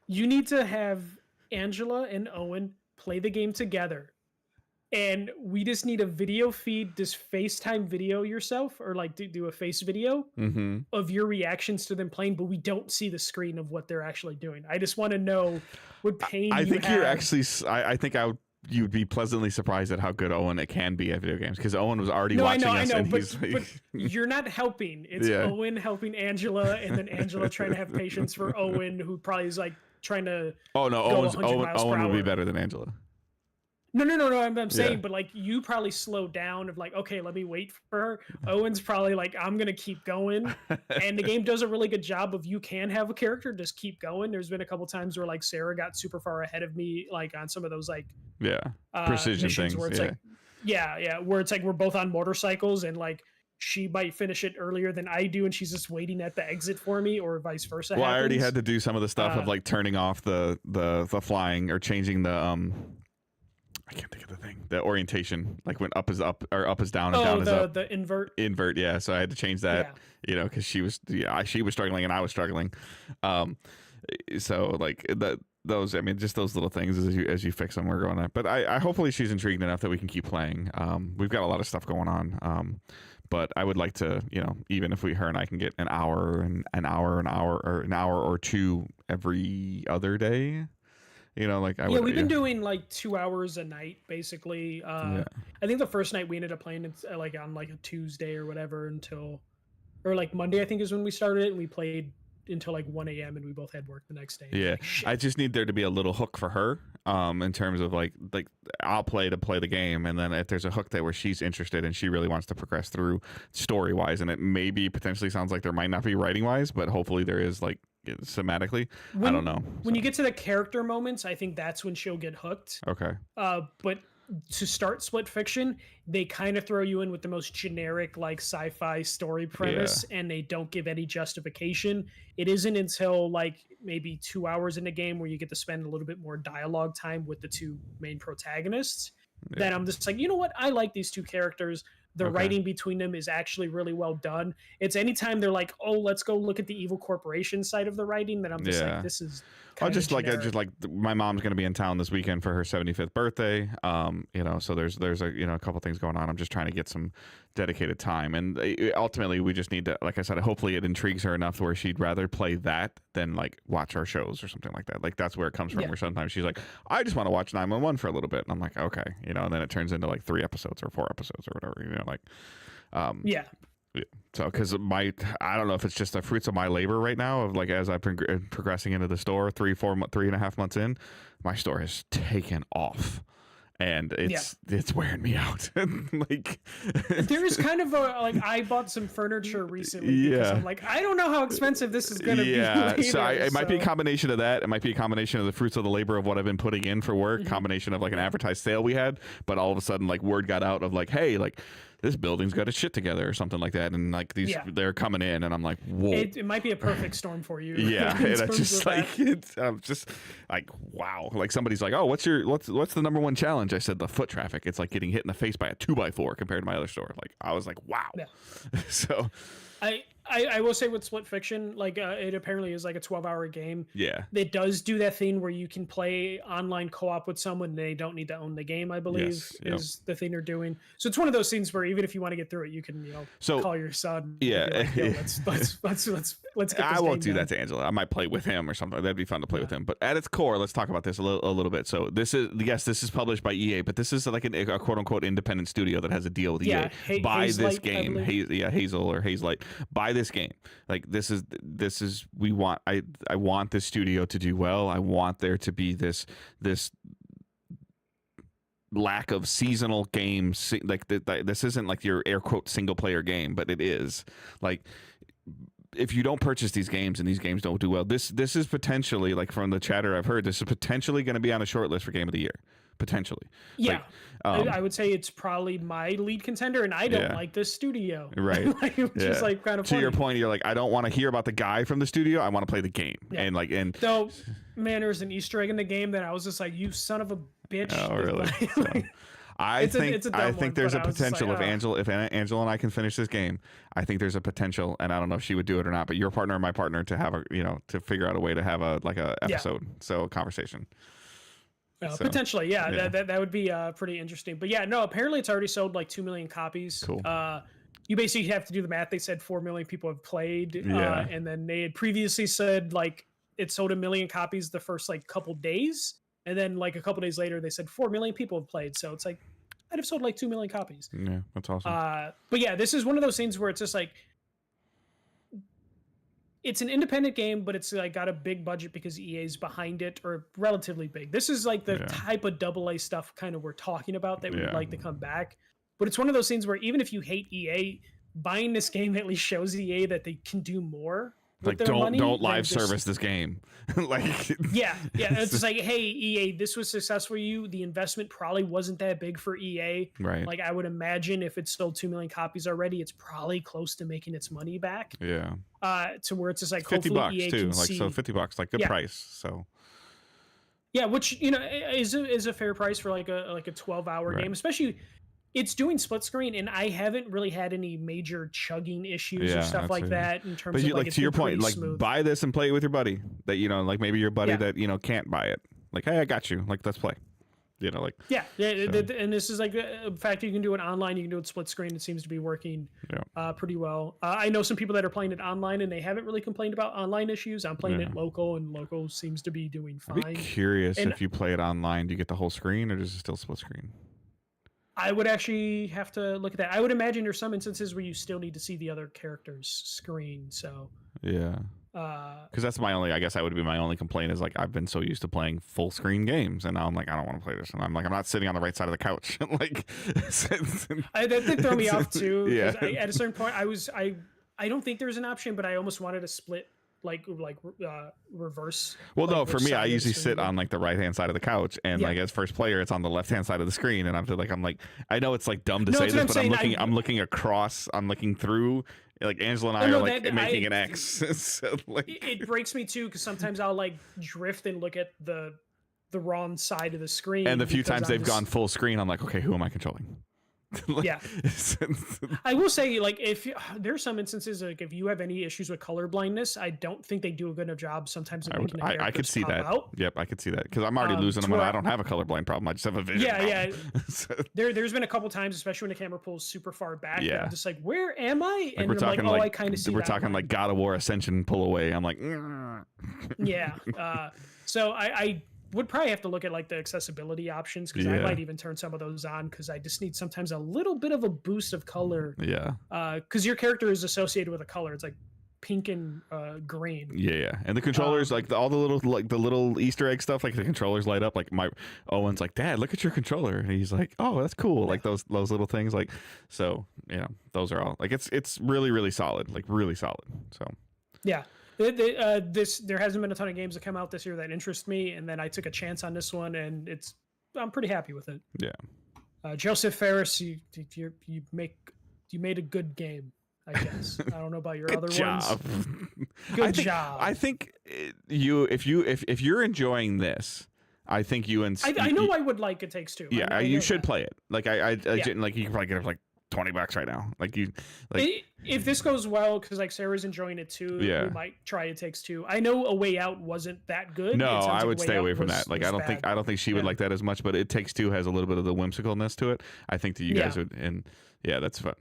you need to have Angela and Owen play the game together, and we just need a video feed, just FaceTime video yourself, or like do a face video of your reactions to them playing, but we don't see the screen of what they're actually doing. I just want to know what pain I think have. you're actually I think you'd be pleasantly surprised at how good Owen can be at video games, because Owen was already watching us. I know, but you're not helping. It's Owen helping Angela, and then Angela trying to have patience for Owen, who probably is like trying to Oh no, go Owen's 100 miles per Owen would be hour. better than Angela. No. I'm saying, Yeah. but like you probably slow down of like, okay, let me wait for her. Owen's probably like, I'm gonna keep going, and the game does a really good job of you can have a character just keep going. There's been a couple times where like Sarah got super far ahead of me, like on some of those like Yeah, precision missions things. where it's Yeah. like, yeah, where it's like we're both on motorcycles and like she might finish it earlier than I do, and she's just waiting at the exit for me, or vice versa. Well, I already happens. had to do some of the stuff of Uh, like turning off the flying or changing the I can't think of the thing. The orientation, like when up is up or up is down and down is up. the invert. Invert, yeah. So I had to change that, you know, because she was struggling and I was struggling. So like those, I mean, just those little things as you fix them, we're going on. But I hopefully she's intrigued enough that we can keep playing. We've got a lot of stuff going on. But I would like to, you know, even if her and I can get an hour or two every other day. You know, like We've been doing like 2 hours a night, basically. I think the first night we ended up playing it like on like a Tuesday or whatever or like Monday, I think is when we started it, and we played until like 1 a.m. and we both had work the next day. Yeah, like, I just need there to be a little hook for her, in terms of like I'll play to play the game, and then if there's a hook there where she's interested and she really wants to progress through story wise, and it maybe potentially sounds like there might not be writing wise, but hopefully there is like thematically. I don't know. When you get to the character moments, I think that's when she'll get hooked. Okay. But to start Split Fiction, they kind of throw you in with the most generic like sci-fi story premise, and they don't give any justification. It isn't until like maybe 2 hours in the game where you get to spend a little bit more dialogue time with the two main protagonists that I'm just like, you know what? I like these two characters. The writing between them is actually really well done. It's anytime they're like, oh, let's go look at the evil corporation side of the writing, that I'm just like, this is I just like my mom's going to be in town this weekend for her 75th birthday. You know, so there's a, you know, a couple things going on. I'm just trying to get some dedicated time, and ultimately we just need to, like I said, hopefully it intrigues her enough where she'd rather play that than like watch our shows or something like that. Like that's where it comes from. Where sometimes she's like, I just want to watch 911 for a little bit, and I'm like, okay, you know, and then it turns into like 3 episodes or 4 episodes or whatever, you know, like, So, because I don't know if it's just the fruits of my labor right now of like as I've been progressing into the store, 3.5 months in, my store has taken off, and it's wearing me out. Like, there's kind of a like I bought some furniture recently because I'm like, I don't know how expensive this is gonna be. Later, so it might be a combination of that. It might be a combination of the fruits of the labor of what I've been putting in for work. Combination of like an advertised sale we had, but all of a sudden like word got out of like, hey, like this building's got its shit together or something like that, and like they're coming in, and I'm like, whoa, it might be a perfect storm for you. And I just like I'm just like, wow, like somebody's like, oh, what's the number one challenge? I said the foot traffic. It's like getting hit in the face by a 2x4 compared to my other store. Like I was like, wow. So I will say with Split Fiction, like it apparently is like a 12-hour game. Yeah. It does do that thing where you can play online co-op with someone and they don't need to own the game, I believe, is the thing they're doing. So it's one of those things where even if you want to get through it, you can, you know, call your son. Yeah. Like, let's get this I won't do done. that to Angela. I might play with him or something. That'd be fun to play with him. But at its core, let's talk about this a little bit. So this is published by EA, but this is like a quote unquote independent studio that has a deal with EA. Buy this game. Hazel or Hazelight. Buy this game. Like this is I want this studio to do well. I want there to be this lack of seasonal games. Like this isn't like your air quote single player game, but it is. Like if you don't purchase these games and these games don't do well, this is potentially, like from the chatter I've heard, this is potentially going to be on a short list for Game of the Year. Potentially. Yeah. Like, I would say it's probably my lead contender, and I don't like this studio. Right. Like, just like kind of to funny. your point, you're like, I don't want to hear about the guy from the studio. I want to play the game. And so, man, there's an Easter egg in the game that I was just like, you son of a bitch. Oh, really? I think there's a potential if Angela and I can finish this game. I think there's a potential, and I don't know if she would do it or not, but your partner and my partner to have to figure out a way to have a episode, so a conversation. Potentially, that would be pretty interesting. But yeah, no, apparently it's already sold like 2 million copies. Cool. You basically have to do the math. They said 4 million people have played, and then they had previously said like it sold 1 million copies the first like couple days, and then like a couple days later they said 4 million people have played. So it's like I'd have sold like 2 million copies. Yeah, that's awesome. But yeah, this is one of those things where it's just like it's an independent game, but it's like got a big budget because EA's behind it, or relatively big. This is like the Yeah. type of AA stuff kind of we're talking about that we would Yeah. like to come back. But it's one of those things where even if you hate EA, buying this game at least shows EA that they can do more with Like their don't money don't than live just- service this game. Like Yeah, it's just like, hey, EA, this was successful for you. The investment probably wasn't that big for EA. right. Like I would imagine if it sold 2 million copies already, it's probably close to making its money back. Yeah. To where it's just like $50 hopefully EA too. can Like see. so $50, like good Yeah. price. So Yeah, which is a fair price for like a 12-hour Right. game, especially it's doing split screen, and I haven't really had any major chugging issues Yeah, or stuff like absolutely. that in terms but of you, like, like it's to your been point, pretty like smooth. buy this and play it with your buddy that like maybe your buddy Yeah. that can't buy it. Like, hey, I got you. Like, let's play. Like Yeah, So- and this is like a fact you can do it online, you can do it split screen. It seems to be working pretty well. I know some people that are playing it online and they haven't really complained about online issues. I'm playing Yeah. it local, and local seems to be doing I'd be fine. curious And- if you play it online, do you get the whole screen or does it still split screen? I would actually have to look at that. I would imagine there's some instances where you still need to see the other character's screen. So, Yeah. Because that's my only, I guess that would be my only complaint is like I've been so used to playing full screen games and now I'm like, I don't want to play this. And I'm like, I'm not sitting on the right side of the couch. Like, that did throw me off too. 'Cause Yeah. at a certain point, I don't think there's an option, but I almost wanted to split reverse. well, like, no, which for me, side I of the usually screen sit on like the right hand side of the couch, and Yeah. like as first player, it's on the left hand side of the screen, and I'm like, I know it's like dumb to No, say that's this, what but I'm I'm saying. looking, I'm looking across, I'm looking through. Like Angela and I Oh, no, are like that- making I- an X. So, like, It breaks me too, because sometimes I'll like drift and look at the wrong side of the screen. and the few because times I'm they've just- gone full screen, I'm like, okay, who am I controlling? Like, Yeah. I will say, like, if there's some instances, like if you have any issues with color blindness, I don't think they do a good enough job sometimes of making the I could characters see pop that. out. Yep, I could see that because I'm already losing to them when where I don't have a colorblind problem. I just have a vision. Yeah, problem. So, There's been a couple times, especially when the camera pulls super far back. Yeah. Yeah. I'm just like, where am I? like And we're I'm talking like, oh, like I kind of see we're that talking line. like God of War Ascension pull away. I'm like, Yeah. So I would probably have to look at like the accessibility options, because I Yeah. might even turn some of those on, because I just need sometimes a little bit of a boost of color, yeah, because your character is associated with a color. It's like pink and green. yeah. And the controllers, Um, like all the little Easter egg stuff, like the controllers light up. Like my Owen's like, Dad, look at your controller, and he's like, oh, that's cool. Like those little things. Like, so those are all like it's really really solid. Like really solid. So Yeah. There hasn't been a ton of games that come out this year that interest me, and then I took a chance on this one, and I'm pretty happy with it. yeah. Joseph Ferris, you made a good game, I guess. I don't know about your Good other job. ones. I Good think, job. I think if you're enjoying this, I think you and I know I would like It Takes Two. yeah, I you know should that. play it. Like I didn't like you can probably get it for like $20 right now. Like you like If this goes well, because like Sarah's enjoying it too, Yeah. we might try It Takes Two. I know A Way Out wasn't that good. no, It sounds I like would A Way stay Out away from was- that. Like was I don't think she would Yeah. like that as much, but It Takes Two has a little bit of the whimsicalness to it. I think that you guys Yeah. would, and yeah, that's fun.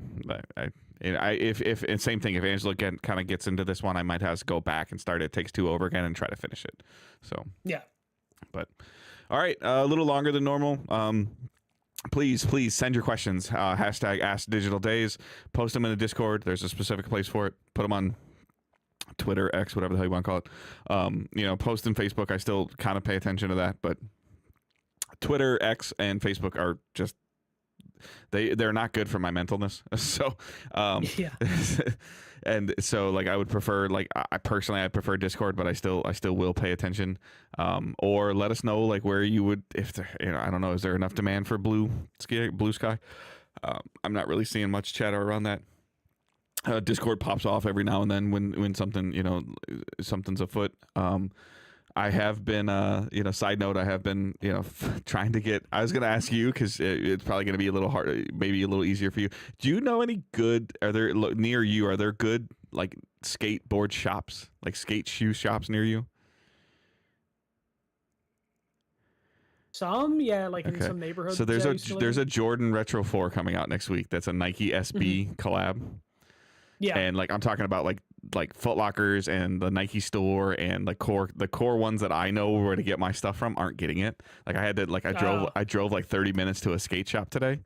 If and same thing, if Angela kind of gets into this one, I might have to go back and start It Takes Two over again and try to finish it. So Yeah. but all right, a little longer than normal. Please send your questions. Hashtag AskDigitalDays. Post them in the Discord. There's a specific place for it. Put them on Twitter, X, whatever the hell you want to call it. Post in Facebook. I still kind of pay attention to that, but Twitter, X, and Facebook are just they're not good for my mentalness. So Yeah. and so like I would prefer like I personally I prefer Discord, but I still will pay attention. Or let us know like where you would if there, I don't know, is there enough demand for Blue Sky? I'm not really seeing much chatter around that. Discord pops off every now and then when something something's afoot. I have been, side note, I have been, trying to get, I was going to ask you because it's probably going to be a little hard, maybe a little easier for you. Do you know any good, near you, are there good like skateboard shops, like skate shoe shops near you? Some, yeah, like in Okay. some neighborhoods. So there's I used to there's live a Jordan Retro 4 coming out next week. That's a Nike SB collab. in. Yeah. And like I'm talking about like like Foot Lockers and the Nike store and the core ones that I know where to get my stuff from aren't getting it. Like I had to I drove like 30 minutes to a skate shop today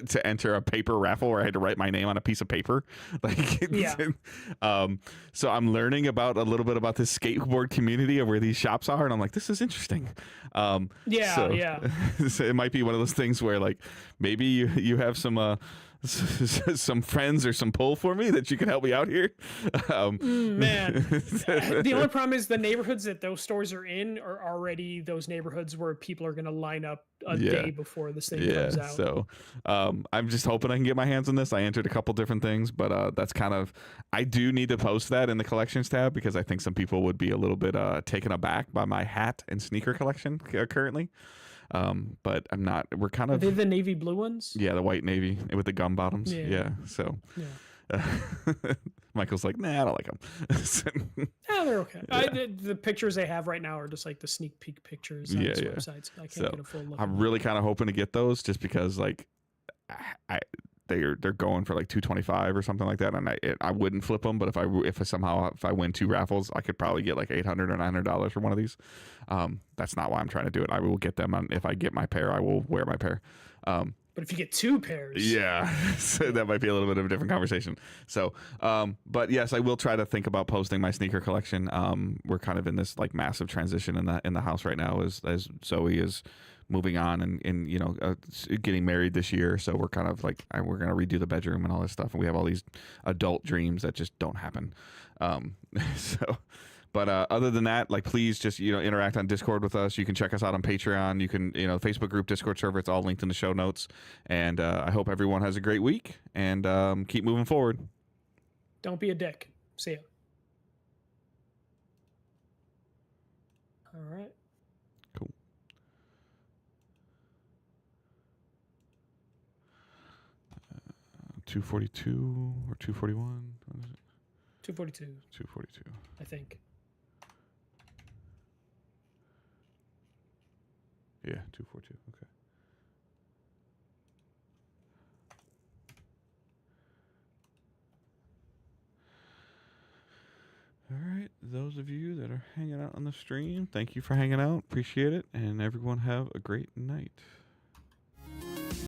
to enter a paper raffle where I had to write my name on a piece of paper. Like Yeah. So I'm learning about a little bit about this skateboard community of where these shops are, and I'm like, this is interesting. Yeah, so, yeah. So it might be one of those things where like maybe you have some some friends or some pull for me that you can help me out here. Man, the only problem is the neighborhoods that those stores are in are already those neighborhoods where people are going to line up a day before this thing comes out. So I'm just hoping I can get my hands on this. I entered a couple different things, but that's kind of, I do need to post that in the collections tab because I think some people would be a little bit taken aback by my hat and sneaker collection currently. But I'm not. We're kind Are of they the navy blue ones? the white navy with the gum bottoms. Yeah. Yeah. So Yeah. Michael's like, nah, I don't like them. Yeah, they're okay. The pictures they have right now are just like the sneak peek pictures on this website. So I can't get a full look. I'm really kind of hoping to get those just because like they're going for like 225 or something like that, and I wouldn't flip them, but if I win 2 raffles, I could probably get like $800 or $900 for one of these. That's not why I'm trying to do it. I will get them, and if I get my pair, I will wear my pair. But if you get 2 pairs, yeah, so that might be a little bit of a different conversation. So, but yes, I will try to think about posting my sneaker collection. We're kind of in this like massive transition in the house right now as Zoe is moving on and you know getting married this year. So we're kind of like we're gonna redo the bedroom and all this stuff, and we have all these adult dreams that just don't happen. So. But other than that, like, please just, interact on Discord with us. You can check us out on Patreon. You can, Facebook group, Discord server. It's all linked in the show notes. And I hope everyone has a great week and keep moving forward. don't be a dick. See ya. All right. Cool. Uh, 242 or 241? What is it? 242, 242. I think. Yeah, 242. Okay. All right. Those of you that are hanging out on the stream, thank you for hanging out. Appreciate it. And everyone have a great night.